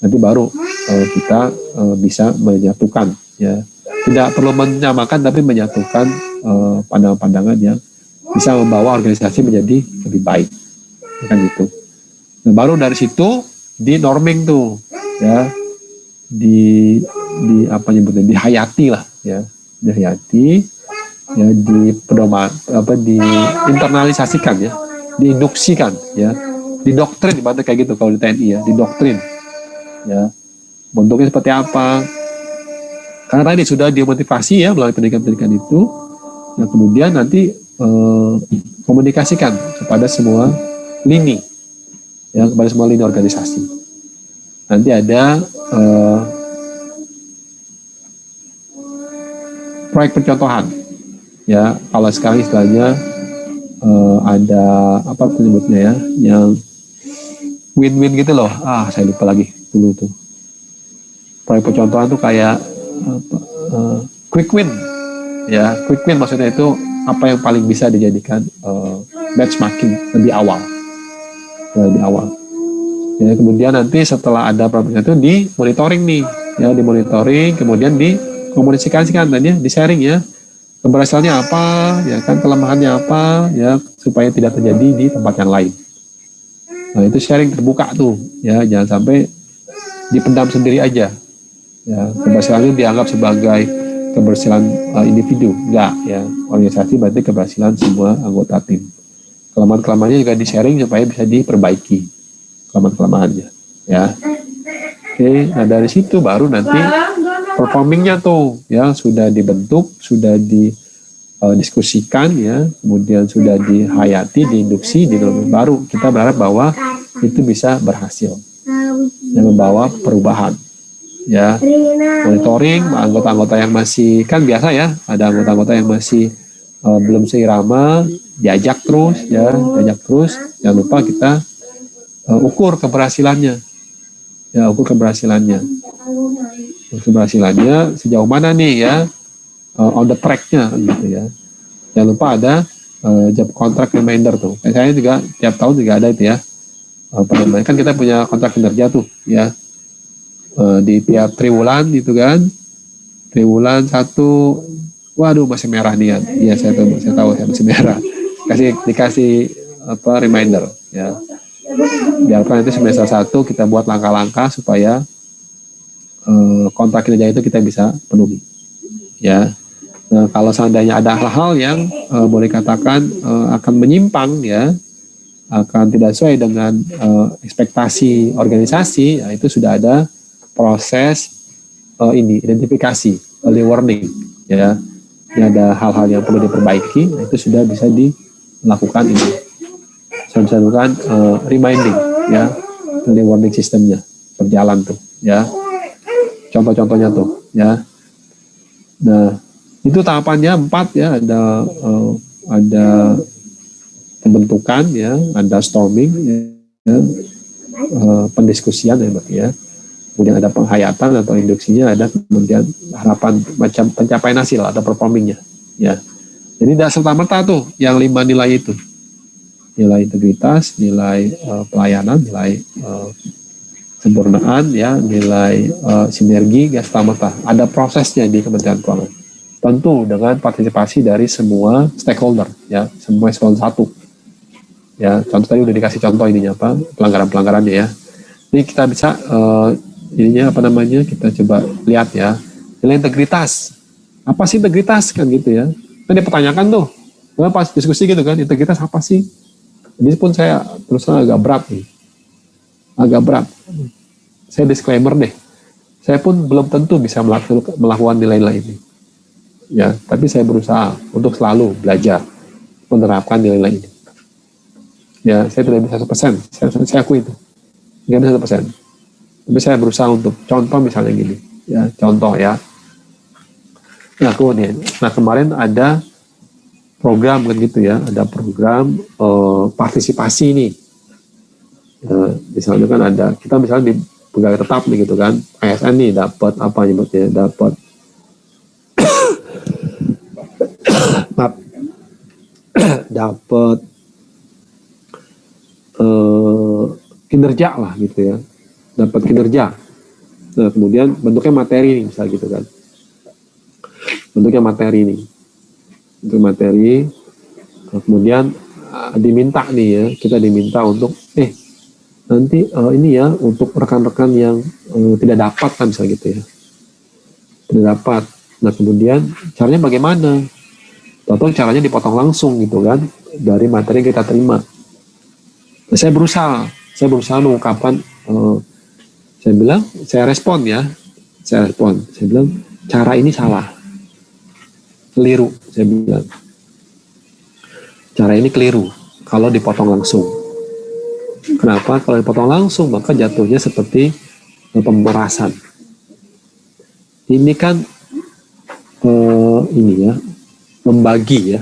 Nanti baru kita bisa menyatukan ya, tidak perlu menyamakan tapi menyatukan pandangan-pandangan yang bisa membawa organisasi menjadi lebih baik kan gitu. Nah, baru dari situ di norming tuh ya, di apa nyebutnya, dihayati lah ya, dihayati ya, di pedoman apa, di internalisasikan ya, diinduksikan ya, didoktrin ibaratnya kayak gitu kalau di TNI ya, didoktrin ya, bentuknya seperti apa, karena tadi sudah dimotivasi ya melalui pendidikan-pendidikan itu. Nah, kemudian nanti komunikasikan kepada semua lini ya, kepada semua lini organisasi. Nanti ada proyek pencontohan ya, kalau sekarang istilahnya ada apa penyebutnya ya, yang win-win gitu loh, saya lupa lagi dulu tuh. Proyek pencontohan tuh kayak quick win ya, quick win maksudnya itu apa yang paling bisa dijadikan benchmarking lebih awal ya. Kemudian nanti setelah ada proyek itu di monitoring nih ya, di monitoring, kemudian dikomunikasikan dan ya, di sharing ya, keberhasilannya apa, ya kan, kelemahannya apa, ya, supaya tidak terjadi di tempat yang lain. Nah, itu sharing terbuka tuh, ya, jangan sampai dipendam sendiri aja. Ya, keberhasilannya dianggap sebagai keberhasilan individu, enggak, ya. Organisasi berarti keberhasilan semua anggota tim. Kelemahan-kelemahannya juga di-sharing supaya bisa diperbaiki kelemahan-kelemahannya, ya. Oke, nah dari situ baru nanti performingnya tuh, ya, sudah dibentuk, sudah didiskusikan, ya, kemudian sudah dihayati, diinduksi, baru kita berharap bahwa itu bisa berhasil dan membawa perubahan. Ya, monitoring anggota-anggota yang masih, kan biasa ya, ada anggota-anggota yang masih belum seirama, diajak terus, ya, jangan lupa kita ukur keberhasilannya, ya, keberhasilannya sejauh mana nih, ya, on the track-nya gitu, ya. Jangan lupa ada job contract reminder tuh, saya juga tiap tahun juga ada itu, ya, kan kita punya kontrak kinerja tuh, ya. Di tiap triwulan gitu kan, triwulan 1, waduh masih merah nih kan, iya saya tahu saya masih merah, dikasih reminder, ya, biarkan itu semester 1 kita buat langkah-langkah supaya kontrak kinerja itu kita bisa penuhi, ya. Nah, kalau seandainya ada hal-hal yang boleh katakan akan menyimpang, ya, akan tidak sesuai dengan ekspektasi organisasi, ya, itu sudah ada proses identifikasi, early warning, ya. Ini ada hal-hal yang perlu diperbaiki, itu sudah bisa dilakukan ini. Sudah bisa dilakukan reminding, ya, early warning sistemnya berjalan tuh, ya. Contoh-contohnya tuh, ya. Nah, itu tahapannya 4, ya, ada pembentukan, ya, ada storming, ya, pendiskusian, ya, kemudian ada penghayatan atau induksinya, ada kemudian harapan macam pencapaian hasil atau performingnya, ya. Jadi tidak serta-merta tuh yang 5 nilai itu, nilai integritas, nilai pelayanan, nilai kesempurnaan, ya, nilai sinergi, gak serta-merta. Ada prosesnya di Kementerian Keuangan, tentu dengan partisipasi dari semua stakeholder, ya, semua eselon 1, ya. Contoh tadi udah dikasih contoh ininya apa, pelanggaran-pelanggarannya, ya. Ini kita bisa kita coba lihat, ya, nilai integritas. Apa sih integritas, kan gitu, ya. Kan dia pertanyakan tuh, pas diskusi gitu kan, integritas apa sih? Jadi pun saya terus terang agak berat. Saya disclaimer deh, saya pun belum tentu bisa melakukan nilai-nilai ini, ya, tapi saya berusaha untuk selalu belajar menerapkan nilai-nilai ini. Ya, saya tidak bisa 100%, saya akui itu, nggak bisa 100%. Tapi saya berusaha untuk contoh misalnya gini, ya, contoh, ya. Nah, kemudian, kemarin ada program kan gitu, ya, ada program partisipasi nih. Misalnya kan ada, kita misalnya di pegawai tetap nih gitu kan, ASN nih dapat apa nyebutnya, dapat dapat kinerja lah gitu, ya, dapat kinerja. Nah, kemudian bentuknya materi nih, misalnya gitu kan, bentuknya materi nih, bentuk materi. Kemudian diminta nih, ya, kita diminta untuk nanti ini, ya, untuk rekan-rekan yang tidak dapat kan, misalnya gitu, ya, tidak dapat. Nah, kemudian caranya bagaimana? Atau caranya dipotong langsung gitu kan dari materi yang kita terima. Nah, saya berusaha mengungkapkan, saya respon, saya bilang cara ini salah, keliru, saya bilang cara ini keliru kalau dipotong langsung. Kenapa? Kalau dipotong langsung maka jatuhnya seperti pemerasan. Ini kan membagi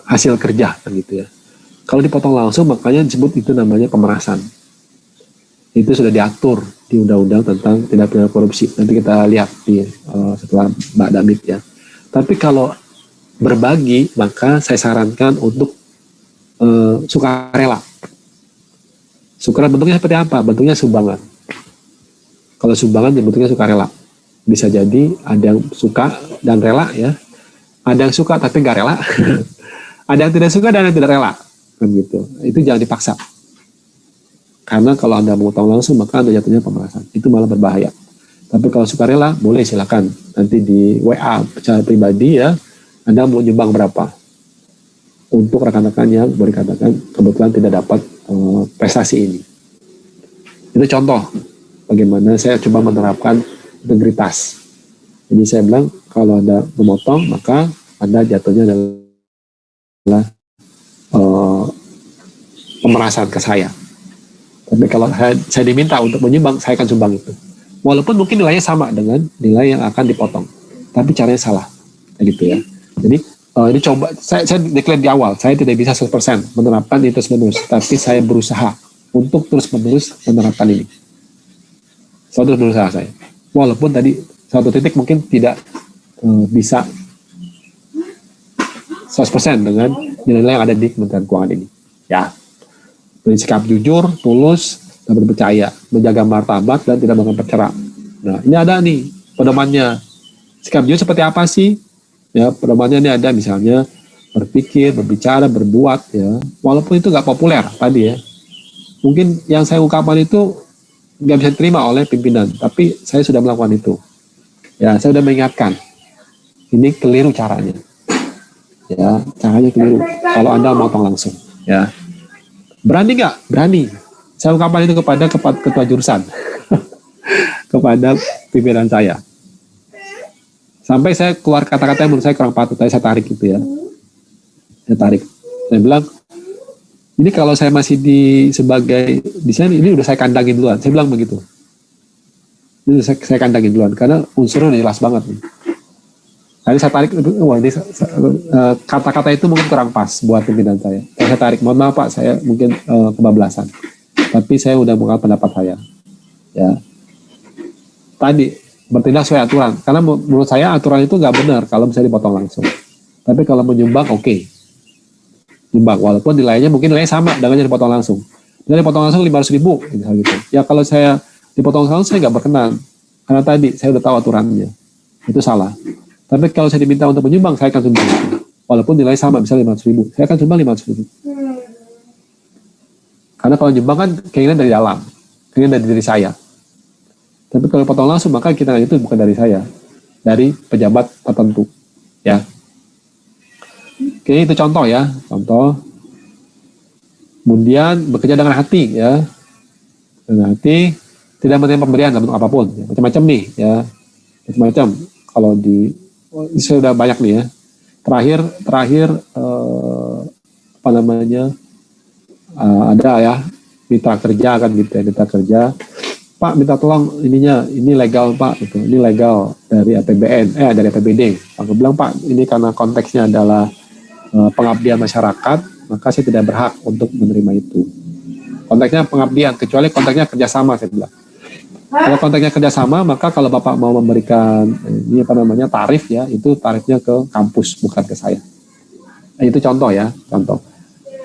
hasil kerja kan gitu, ya. Kalau dipotong langsung makanya disebut itu namanya pemerasan. Itu sudah diatur di undang-undang tentang tindak pidana korupsi. Nanti kita lihat setelah Mbak Damit, ya. Tapi kalau berbagi maka saya sarankan untuk sukarela. Sukarela bentuknya seperti apa? Bentuknya sumbangan. Kalau sumbangan bentuknya sukarela. Bisa jadi ada yang suka dan rela ya, ada yang suka tapi nggak rela, ada yang tidak suka dan yang tidak rela, kan gitu. Itu jangan dipaksa. Karena kalau Anda memotong langsung maka Anda jatuhnya pemerasan. Itu malah berbahaya. Tapi kalau suka rela boleh silakan. Nanti di WA secara pribadi ya, Anda mau nyumbang berapa. Untuk rekan-rekan yang boleh katakan kebetulan tidak dapat prestasi ini. Itu contoh bagaimana saya coba menerapkan integritas. Jadi saya bilang kalau Anda memotong maka Anda jatuhnya adalah pemerasan ke saya. Tapi kalau saya diminta untuk menyumbang, saya akan sumbang itu. Walaupun mungkin nilainya sama dengan nilai yang akan dipotong, tapi caranya salah, kayak gitu ya. Jadi ini coba saya declare di awal, saya tidak bisa 100% menerapkan itu terus-menerus, tapi saya berusaha untuk terus-menerus menerapkan ini. Saya terus berusaha saya. Walaupun tadi satu titik mungkin tidak bisa 100% dengan nilai yang ada di Kementerian Keuangan ini. Ya, bersikap jujur, tulus, dan berpercaya, menjaga martabat dan tidak melakukan perceraian. Nah, ini ada nih pedomannya. Sikap jujur seperti apa sih? Ya, pedomannya ini ada misalnya berpikir, berbicara, berbuat ya. Walaupun itu nggak populer tadi ya. Mungkin yang saya ungkapkan itu nggak bisa diterima oleh pimpinan, tapi saya sudah melakukan itu. Ya, saya sudah mengingatkan. Ini keliru caranya. Ya, caranya keliru. Kalau Anda motong langsung, ya. Berani nggak? Berani. Saya ungkapkan itu kepada ketua jurusan, kepada pimpinan saya. Sampai saya keluar kata-kata yang menurut saya kurang patut, saya tarik gitu ya. Saya tarik. Saya bilang, ini kalau saya masih sebagai di sini, ini udah saya kandangin duluan. Saya bilang begitu. Ini udah saya kandangin duluan, karena unsurnya udah jelas banget nih. Tadi saya tarik, wah ini kata-kata itu mungkin kurang pas buat pimpinan saya. Saya tarik, mohon maaf Pak, saya mungkin kebablasan. Tapi saya udah mengatakan pendapat saya. Ya. Tadi bertindak sesuai aturan, karena menurut saya aturan itu nggak benar kalau misalnya dipotong langsung. Tapi kalau menyumbang, oke. Nyumbang, walaupun nilainya mungkin nilainya sama dengan yang dipotong langsung. Jadi dipotong langsung 500.000, gitu. Ya kalau saya dipotong langsung saya nggak berkenan, karena tadi saya udah tahu aturannya. Itu salah. Tapi kalau saya diminta untuk menyumbang, saya akan sumbang. Walaupun nilai sama, misalnya 500.000. Saya akan sumbang 500.000. Karena kalau nyumbang kan keinginan dari dalam. Keinginan dari diri saya. Tapi kalau potong langsung, maka kita itu bukan dari saya. Dari pejabat tertentu. Ya. Oke, itu contoh ya. Contoh. Kemudian bekerja dengan hati. Ya. Dengan hati. Tidak menerima pemberian dalam bentuk apapun. Ya. Macam-macam nih. Ya. Macam-macam. Kalau ini sudah banyak nih ya. Terakhir apa namanya, ada ya mitra kerja kan gitu ya, mitra kerja, Pak minta tolong ininya, ini legal Pak gitu, ini legal dari APBN, dari APBD. Aku bilang Pak, ini karena konteksnya adalah pengabdian masyarakat, maka saya tidak berhak untuk menerima itu. Konteksnya pengabdian, kecuali konteksnya kerjasama saya bilang. Kalau konteksnya kerjasama, maka kalau Bapak mau memberikan ini apa namanya tarif ya, itu tarifnya ke kampus bukan ke saya. Itu contoh ya, contoh.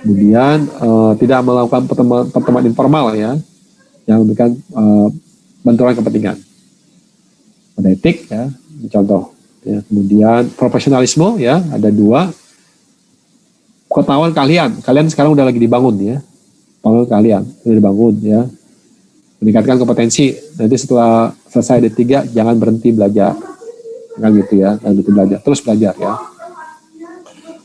Kemudian tidak melakukan pertemuan informal ya, yang memberikan benturan kepentingan. Ada etik ya, ini contoh. Ya. Kemudian profesionalisme ya, ada 2. Pengetahuan kalian sekarang udah lagi dibangun ya, pengetahuan kalian udah dibangun ya. Meningkatkan kompetensi. Nanti setelah selesai D3 jangan berhenti belajar. Kan gitu ya, jangan berhenti belajar, terus belajar ya.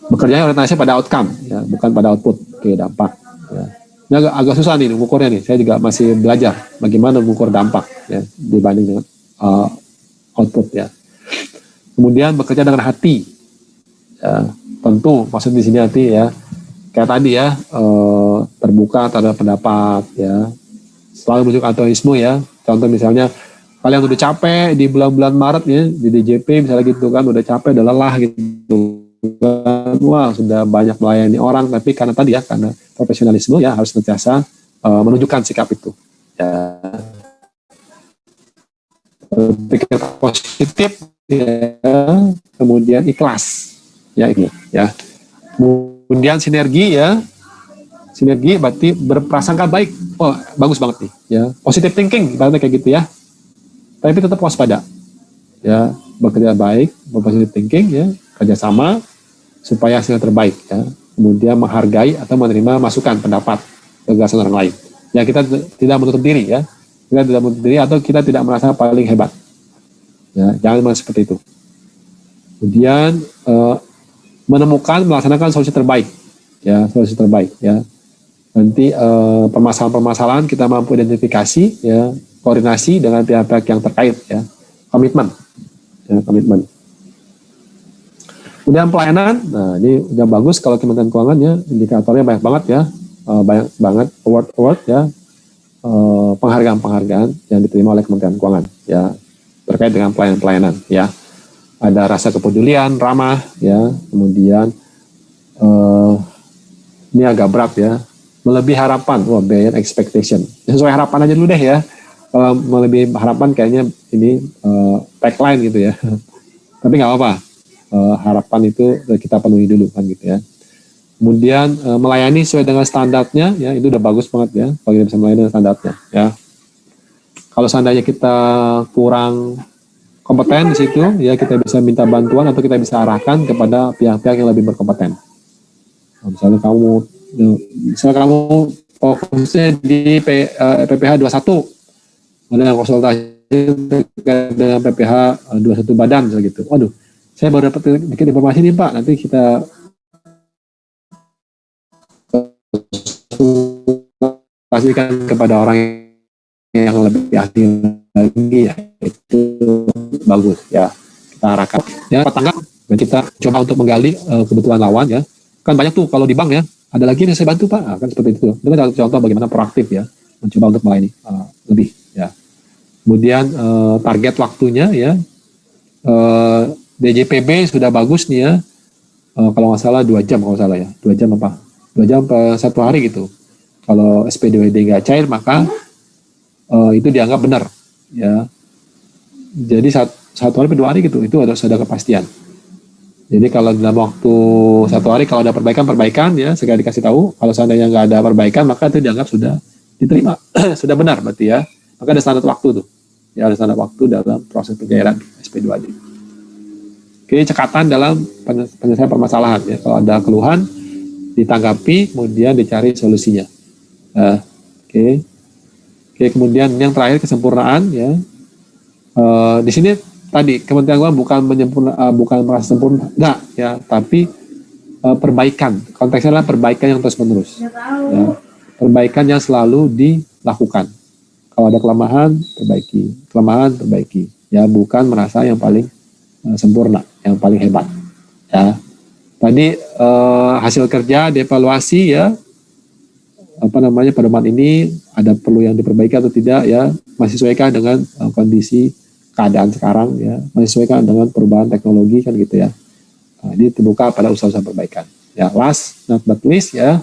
Bekerjanya orientasi pada outcome ya, bukan pada output. Oke, dampak ya. Ini agak susah nih mengukurnya nih. Saya juga masih belajar bagaimana mengukur dampak ya dibanding dengan output ya. Kemudian bekerja dengan hati. Ya, tentu maksud di sini hati ya. Kayak tadi ya, terbuka terhadap pendapat ya. Selalu menunjukkan altruisme ya. Contoh misalnya kalian udah capek di bulan-bulan Maret ya di DJP misalnya gitu kan, udah capek, udah lelah gitu kan. Wah, sudah banyak melayani orang, tapi karena tadi ya, karena profesionalisme ya harus senantiasa menunjukkan sikap itu. Ya. Pikir positif ya, kemudian ikhlas ya ini ya. Kemudian sinergi ya. Sinergi berarti berprasangka baik. Oh, bagus banget nih ya. Positive thinking berarti kayak gitu ya. Tapi tetap waspada. ya, bekerja baik, berpositif thinking, ya, kerjasama supaya hasilnya terbaik, ya. Kemudian menghargai atau menerima masukan, pendapat, gagasan orang lain. Ya, kita tidak menutup diri, ya. Kita tidak menutup diri atau kita tidak merasa paling hebat. Ya, jangan seperti itu. Kemudian menemukan, melaksanakan solusi terbaik, ya, solusi terbaik, ya. Nanti permasalahan-permasalahan kita mampu identifikasi, ya, koordinasi dengan pihak-pihak yang terkait, ya, komitmen, ya, komitmen. Kemudian pelayanan, nah ini udah bagus kalau Kementerian Keuangan, ya, indikatornya banyak banget, ya, banyak banget award, ya, penghargaan-penghargaan yang diterima oleh Kementerian Keuangan, ya, terkait dengan pelayanan-pelayanan, ya. Ada rasa kepedulian, ramah, ya, kemudian ini agak berat, ya, melebihi harapan, beyond expectation. Sesuai harapan aja dulu deh, ya. Melebihi harapan kayaknya ini tagline gitu, ya. Tapi nggak apa-apa. Harapan itu kita penuhi dulu kan gitu, ya. Kemudian melayani sesuai dengan standarnya, ya, itu udah bagus banget, ya, kalau kita bisa melayani dengan standarnya, ya. Kalau seandainya kita kurang kompeten di situ, ya, kita bisa minta bantuan atau kita bisa arahkan kepada pihak-pihak yang lebih berkompeten. Nah, misalnya kamu fokusnya di PPH 21, ada yang konsultasi dengan PPH 21 badan, misalnya gitu. Waduh, saya baru dapat dikit informasi nih Pak, nanti kita pastikan kepada orang yang lebih ahli lagi, ya, itu bagus, ya, kita arahkan, ya, tanggap, dan kita coba untuk menggali kebutuhan lawan, ya. Kan banyak tuh kalau di bank, ya, ada lagi yang saya bantu Pak, kan seperti itu. Itu kan contoh bagaimana proaktif, ya, mencoba untuk melayani lebih, ya. Kemudian target waktunya, ya, DJPB sudah bagus nih, ya, kalau nggak salah 2 jam kalau salah, ya, 2 jam apa? 2 jam per 1 hari gitu. Kalau SPDWD nggak cair maka itu dianggap benar, ya. Jadi 1 hari per 2 hari gitu, itu sudah kepastian. Jadi kalau dalam waktu 1 hari kalau ada perbaikan, ya, segera dikasih tahu. Kalau seandainya nggak ada perbaikan maka itu dianggap sudah diterima, sudah benar berarti, ya. Maka ada standar waktu tuh, ya, ada standar waktu dalam proses pencairan SP2D. Oke, cekatan dalam penyelesaian permasalahan, ya. Kalau ada keluhan ditanggapi, kemudian dicari solusinya. Oke, kemudian yang terakhir kesempurnaan, ya. Di sini tadi Kementerian Keuangan bukan merasa sempurna, enggak, ya, tapi perbaikan. Konteksnya adalah perbaikan yang terus-menerus, ya. Perbaikan yang selalu dilakukan. Kalau ada kelemahan, perbaiki, ya, bukan merasa yang paling sempurna, yang paling hebat, ya. Tadi hasil kerja dievaluasi, ya, pedoman ini ada perlu yang diperbaiki atau tidak, ya, masih sesuaikan dengan kondisi keadaan sekarang, ya, masih sesuaikan dengan perubahan teknologi kan gitu, ya. Nah, ini terbuka pada usaha-usaha perbaikan, ya. Last not but least, ya,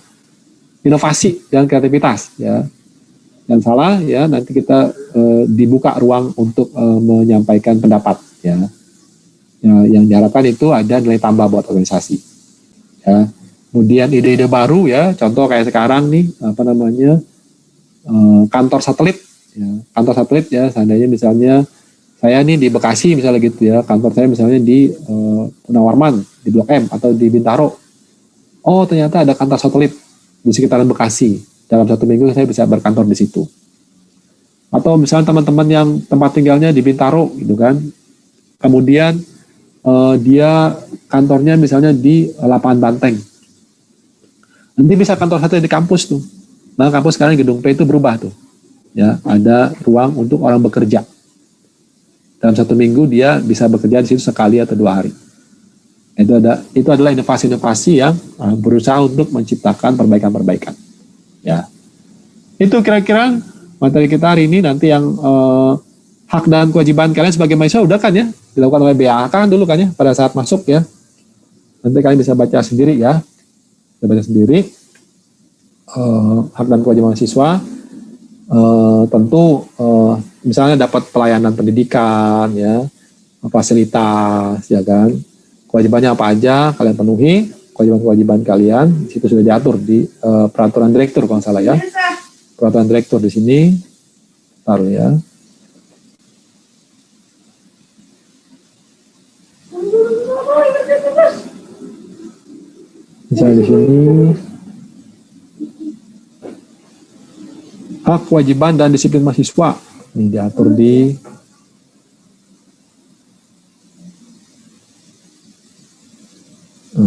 inovasi dan kreativitas, ya. Dan salah, ya, nanti kita dibuka ruang untuk menyampaikan pendapat, ya. Yang diharapkan itu ada nilai tambah buat organisasi, ya. Kemudian ide-ide baru, ya, contoh kayak sekarang nih, kantor satelit, ya. Kantor satelit, ya, seandainya misalnya saya nih di Bekasi misalnya gitu, ya, kantor saya misalnya di Gunawarman, di Blok M atau di Bintaro. Oh, ternyata ada kantor satelit di sekitaran Bekasi. Dalam 1 minggu saya bisa berkantor di situ. Atau misalnya teman-teman yang tempat tinggalnya di Bintaro, gitu kan. Kemudian dia kantornya misalnya di Lapangan Banteng. Nanti bisa kantor satu di kampus tuh. Nah, kampus sekarang gedung P itu berubah tuh, ya, ada ruang untuk orang bekerja. Dalam 1 minggu dia bisa bekerja di situ sekali atau 2 hari. Itu adalah inovasi-inovasi yang berusaha untuk menciptakan perbaikan-perbaikan, ya. Itu kira-kira materi kita hari ini. Nanti yang hak dan kewajiban kalian sebagai mahasiswa udah kan, ya, dilakukan oleh BAK kan dulu kan, ya, pada saat masuk, ya. Nanti kalian bisa baca sendiri, ya. Hak dan kewajiban mahasiswa, tentu misalnya dapat pelayanan pendidikan, ya, fasilitas, ya kan, kewajibannya apa aja kalian penuhi, kewajiban-kewajiban kalian di situ sudah diatur di peraturan direktur kalau salah, ya, peraturan direktur di sini taruh, ya. Misalnya di sini hak, kewajiban, dan disiplin mahasiswa. Ini diatur di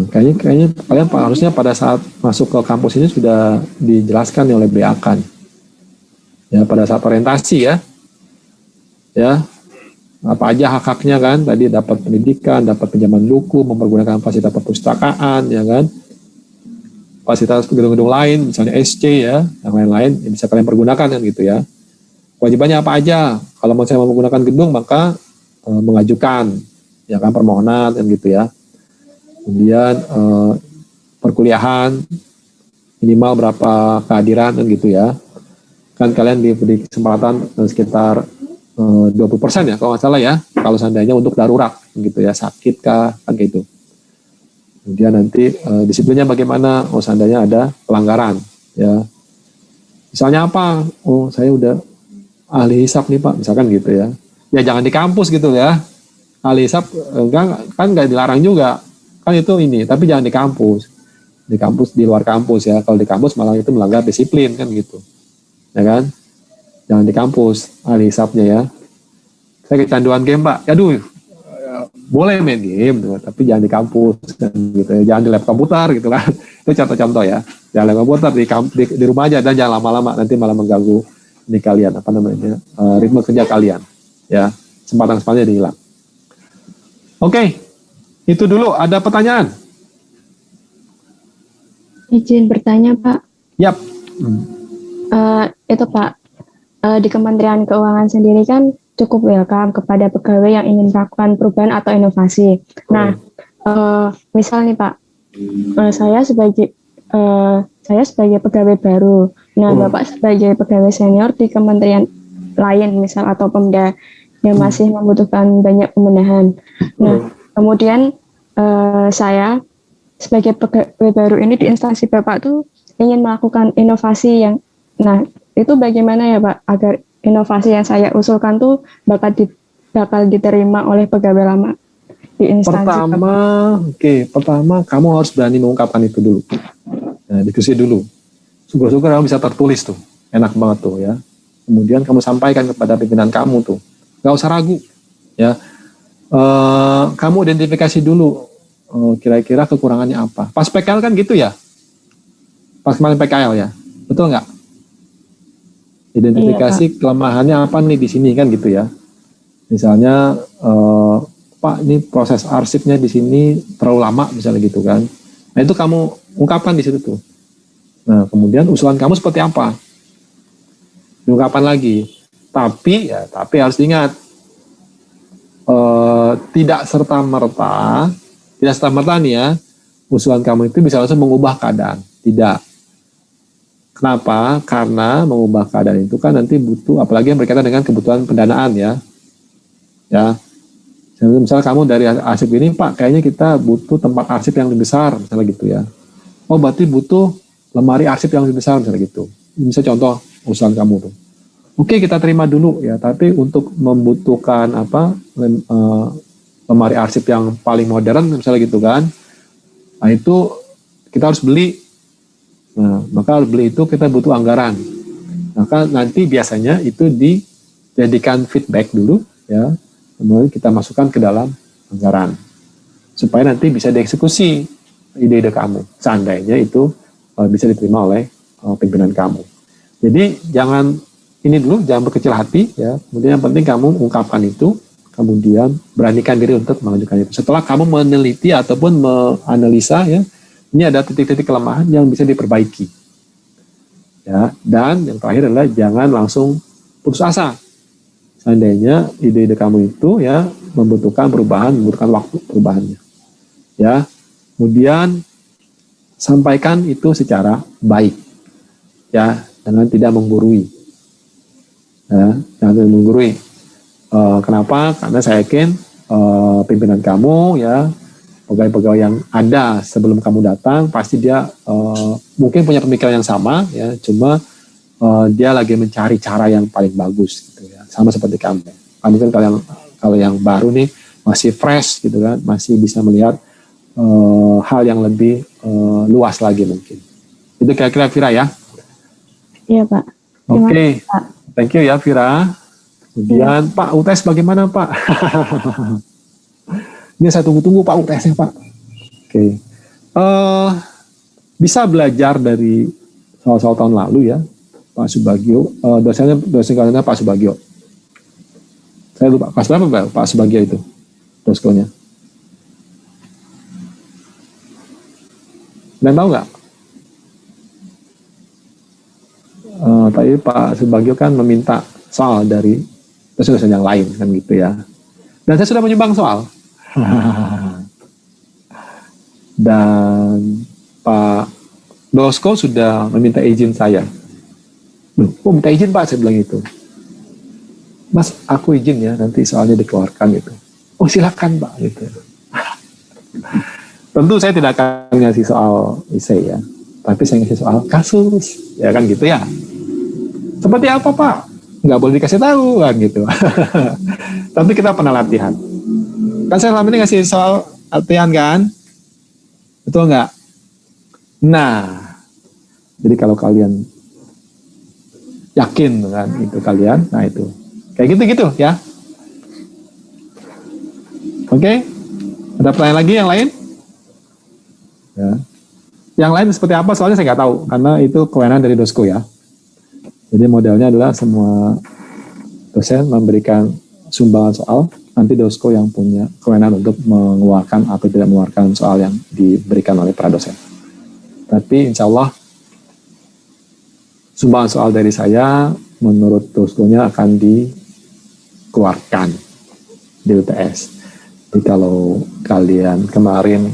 kayaknya kalian harusnya pada saat masuk ke kampus ini sudah dijelaskan oleh BA-kan. Ya, pada saat orientasi ya. Ya. Apa aja hak-haknya kan? Tadi dapat pendidikan, dapat pinjaman buku, mempergunakan fasilitas perpustakaan, ya kan? Fasilitas gedung-gedung lain, misalnya SC ya, yang lain-lain yang bisa kalian pergunakan kan gitu ya. Kewajibannya apa aja? Kalau mau saya menggunakan gedung maka mengajukan ya kan permohonan kan gitu ya. Kemudian perkuliahan minimal berapa kehadiran kan gitu ya. Kan kalian diberi kesempatan sekitar 20% ya kalau nggak salah ya. Kalau seandainya untuk darurat gitu ya, sakit kah kan gitu. Kemudian nanti disiplinnya bagaimana? Oh seandainya ada pelanggaran ya. Misalnya apa? Oh saya udah ahli hisap nih Pak, misalkan gitu ya. Ya jangan di kampus gitu ya. Ahli hisap enggak, kan nggak dilarang juga. Kan itu ini, tapi jangan di kampus. Di kampus, di luar kampus ya. Kalau di kampus malah itu melanggar disiplin kan gitu. Ya kan? Jangan di kampus, ahli hisapnya ya. Saya kecanduan game Pak. Aduh, boleh main game, tapi jangan di kampus kan, gitu ya. Jangan di lab komputer gitu kan. Itu contoh-contoh ya. Jangan lab komputer di rumah aja, dan jangan lama-lama nanti malah mengganggu ini kalian apa namanya ritme kerja kalian ya. Kesempatan-kesempatannya hilang. Oke, itu dulu. Ada pertanyaan? Izin bertanya Pak. Yap. Itu Pak, di Kementerian Keuangan sendiri kan cukup welcome kepada pegawai yang ingin melakukan perubahan atau inovasi. Nah, misal nih Pak, saya sebagai pegawai baru. Nah, Bapak sebagai pegawai senior di kementerian lain, misal atau Pemda yang masih membutuhkan banyak pembenahan. Nah, kemudian saya sebagai pegawai baru ini di instansi Bapak tuh ingin melakukan inovasi yang, nah itu bagaimana ya Pak agar inovasi yang saya usulkan tuh bakal diterima oleh pegawai lama di instansi. Pertama kamu harus berani mengungkapkan itu dulu. Nah, diskusi dulu. Syukur-syukur kamu bisa tertulis tuh, enak banget tuh ya. Kemudian kamu sampaikan kepada pimpinan kamu tuh, nggak usah ragu ya. Kamu identifikasi dulu kira-kira kekurangannya apa. Pas PKL kan gitu ya. Pas kemarin PKL ya, betul nggak? Identifikasi kelemahannya apa nih di sini kan gitu ya. Misalnya Pak ini proses arsipnya di sini terlalu lama misalnya gitu kan. Nah itu kamu ungkapkan di situ tuh. Nah kemudian usulan kamu seperti apa? Diungkapkan lagi. Tapi harus diingat tidak serta merta nih ya usulan kamu itu bisa langsung mengubah keadaan. Tidak. Kenapa? Karena mengubah keadaan itu kan nanti butuh, apalagi yang berkaitan dengan kebutuhan pendanaan ya. Ya. Misalnya kamu dari arsip ini, Pak, kayaknya kita butuh tempat arsip yang lebih besar, misalnya gitu ya. Oh, berarti butuh lemari arsip yang lebih besar, misalnya gitu. Ini bisa contoh usulan kamu tuh. Oke, kita terima dulu ya, tapi untuk membutuhkan lemari arsip yang paling modern, misalnya gitu kan. Nah, itu kita harus beli. Nah, maka harus beli itu kita butuh anggaran. Maka nanti biasanya itu dijadikan feedback dulu ya. Kemudian kita masukkan ke dalam anggaran. Supaya nanti bisa dieksekusi ide-ide kamu. Seandainya itu bisa diterima oleh pimpinan kamu. Jadi jangan berkecil hati ya. Kemudian yang penting kamu ungkapkan itu, kemudian beranikan diri untuk mengajukan itu. Setelah kamu meneliti ataupun menganalisa ya, ini ada titik-titik kelemahan yang bisa diperbaiki. Ya, dan yang terakhir adalah jangan langsung putus asa. Seandainya ide-ide kamu itu ya membutuhkan waktu perubahannya. Ya. Kemudian sampaikan itu secara baik. Ya, dengan tidak menggurui. Ya, jangan menggurui. Kenapa? Karena saya yakin pimpinan kamu ya, pegawai-pegawai yang ada sebelum kamu datang pasti dia mungkin punya pemikiran yang sama ya, cuma dia lagi mencari cara yang paling bagus gitu ya, sama seperti kamu. Mungkin kalau yang baru nih masih fresh gitu kan, masih bisa melihat hal yang lebih luas lagi mungkin. Itu kira-kira Vira ya. Iya Pak. Terima Oke, kasih, Pak. thank you ya Vira. Kemudian Pak UTS bagaimana Pak? Ini saya tunggu-tunggu Pak UTS-nya Pak. Oke. Bisa belajar dari soal-soal tahun lalu ya, Pak Subagio. Dosen kaliannya Pak Subagio. Saya lupa kelas berapa Pak Subagio itu doskonya. Kalian tahu nggak? Tadi Pak Subagio kan meminta soal dari dosen-dosen yang lain kan gitu ya. Dan saya sudah menyumbang soal. Dan Pak Dosko sudah meminta izin saya. Loh, kok minta izin Pak? Saya bilang itu. Mas, aku izin ya, nanti soalnya dikeluarkan gitu. Oh silakan Pak gitu. Tentu saya tidak akan ngasih soal essay ya, tapi saya ngasih soal kasus, ya kan gitu ya. Seperti apa Pak? Nggak boleh dikasih tahu kan gitu. Tapi kita pernah latihan. Kan saya selama ini ngasih soal latihan kan? Betul nggak? Nah, jadi kalau kalian yakin kan itu kalian, nah itu kayak gitu-gitu ya. Oke, ada pertanyaan lagi yang lain? Ya. Yang lain seperti apa? Soalnya saya nggak tahu karena itu kewenangan dari Dosko ya. Jadi modelnya adalah semua dosen memberikan sumbangan soal, nanti Dosko yang punya kewenangan untuk mengeluarkan atau tidak mengeluarkan soal yang diberikan oleh para dosen. Tapi insya Allah sumbangan soal dari saya menurut Doskonya akan dikeluarkan di UTS. Jadi kalau kalian kemarin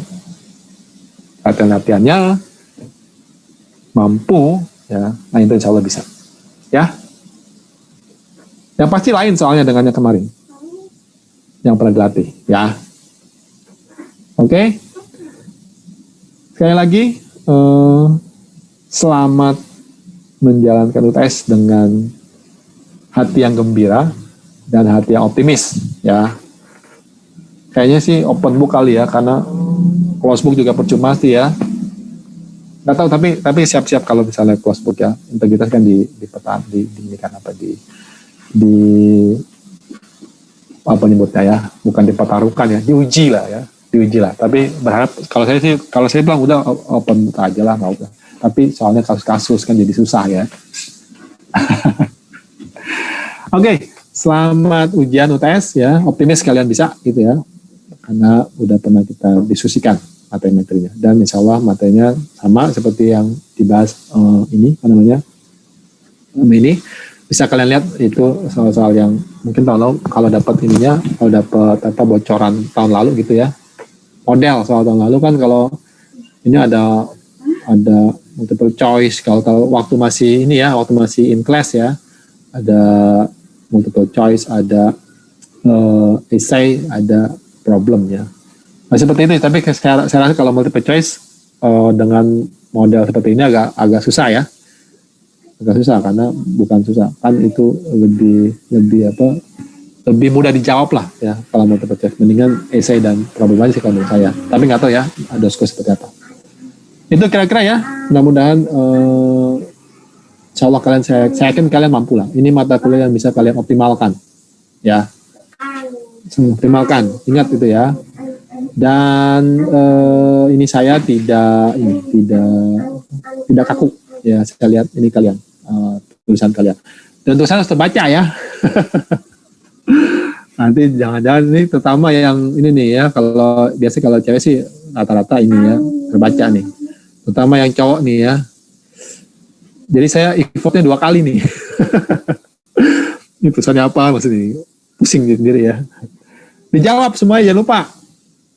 latihan-latihannya mampu, ya, nah itu insya Allah bisa. Ya, yang pasti lain soalnya dengan yang kemarin, yang pernah dilatih, ya. Oke, sekali lagi selamat menjalankan UTS dengan hati yang gembira dan hati yang optimis, ya. Kayaknya sih open book kali ya, karena close book juga percuma sih ya. Nggak tahu, tapi siap-siap kalau misalnya close book ya. Integritas kan di apa nyebutnya ya, bukan dipertaruhkan ya, diuji lah. Tapi berharap kalau saya bilang udah open book aja lah, nggak usah. Tapi soalnya kasus-kasus kan jadi susah ya. Oke, selamat ujian UTS ya, optimis kalian bisa gitu ya, karena udah pernah kita diskusikan materi-materinya, dan insya Allah materinya sama seperti yang dibahas ini bisa kalian lihat itu soal-soal yang mungkin tahun lalu kalau dapat ininya, kalau dapat bocoran tahun lalu gitu ya, model soal tahun lalu kan kalau ini ada multiple choice, kalau waktu masih in class ya, ada multiple choice, ada essay, ada problem ya. Masih seperti itu, tapi saya rasa kalau multiple choice dengan model seperti ini agak susah ya. Agak susah karena bukan susah, kan itu lebih mudah dijawab lah ya kalau multiple choice. Mendingan essay dan problem aja sih kalau menurut saya. Tapi nggak tahu ya ada skor seperti apa. Itu kira-kira ya. Mudah-mudahan insya Allah kalian, saya yakin kalian mampu lah. Ini mata kuliah yang bisa kalian optimalkan ya. Optimalkan, ingat itu ya. Dan ini saya tidak kaku ya, saya lihat ini kalian tulisan kalian, dan tulisan harus terbaca ya. Nanti jangan-jangan ini terutama yang ini nih ya, kalau biasa kalau cewek sih rata-rata ini ya terbaca nih, terutama yang cowok nih ya. Jadi saya effortnya 2 kali nih. Ini tulisannya apa maksudnya, pusing sendiri ya. Dijawab semuanya, jangan lupa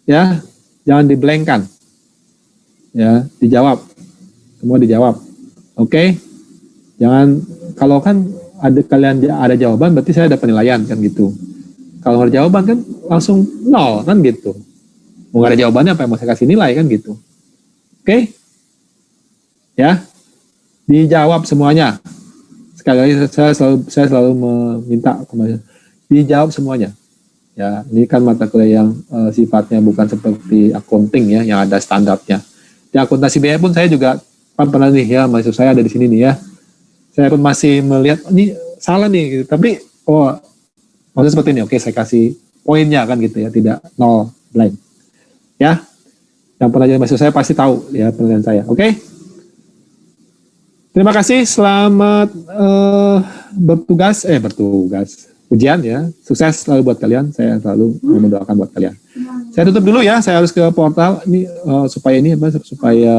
ya, jangan diblankkan ya, dijawab semua, dijawab. Oke, jangan, kalau kan kalian ada jawaban berarti saya ada penilaian kan gitu. Kalau nggak ada jawaban kan langsung 0 kan gitu. Mau nggak ada jawabannya apa yang mau saya kasih nilai kan gitu. Oke ya, dijawab semuanya. Sekali lagi saya selalu meminta kembali, dijawab semuanya. Ya, ini kan mata kuliah yang sifatnya bukan seperti accounting ya, yang ada standarnya. Di akuntansi biaya pun saya juga kan pernah nih ya, mahasiswa saya ada di sini nih ya. Saya pun masih melihat ini salah nih, gitu. Tapi maksudnya seperti ini. Oke, saya kasih poinnya kan gitu ya, tidak nol blank. Ya, yang pernah jadi mahasiswa saya pasti tahu ya penilaian saya. Oke. Terima kasih, selamat bertugas. Ujian ya, sukses selalu buat kalian. Saya selalu mendoakan buat kalian. Saya tutup dulu ya, saya harus ke portal ini supaya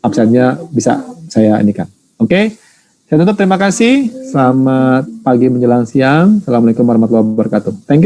absennya bisa saya inikan. Oke, saya tutup. Terima kasih. Selamat pagi menjelang siang. Assalamualaikum warahmatullahi wabarakatuh. Thank you.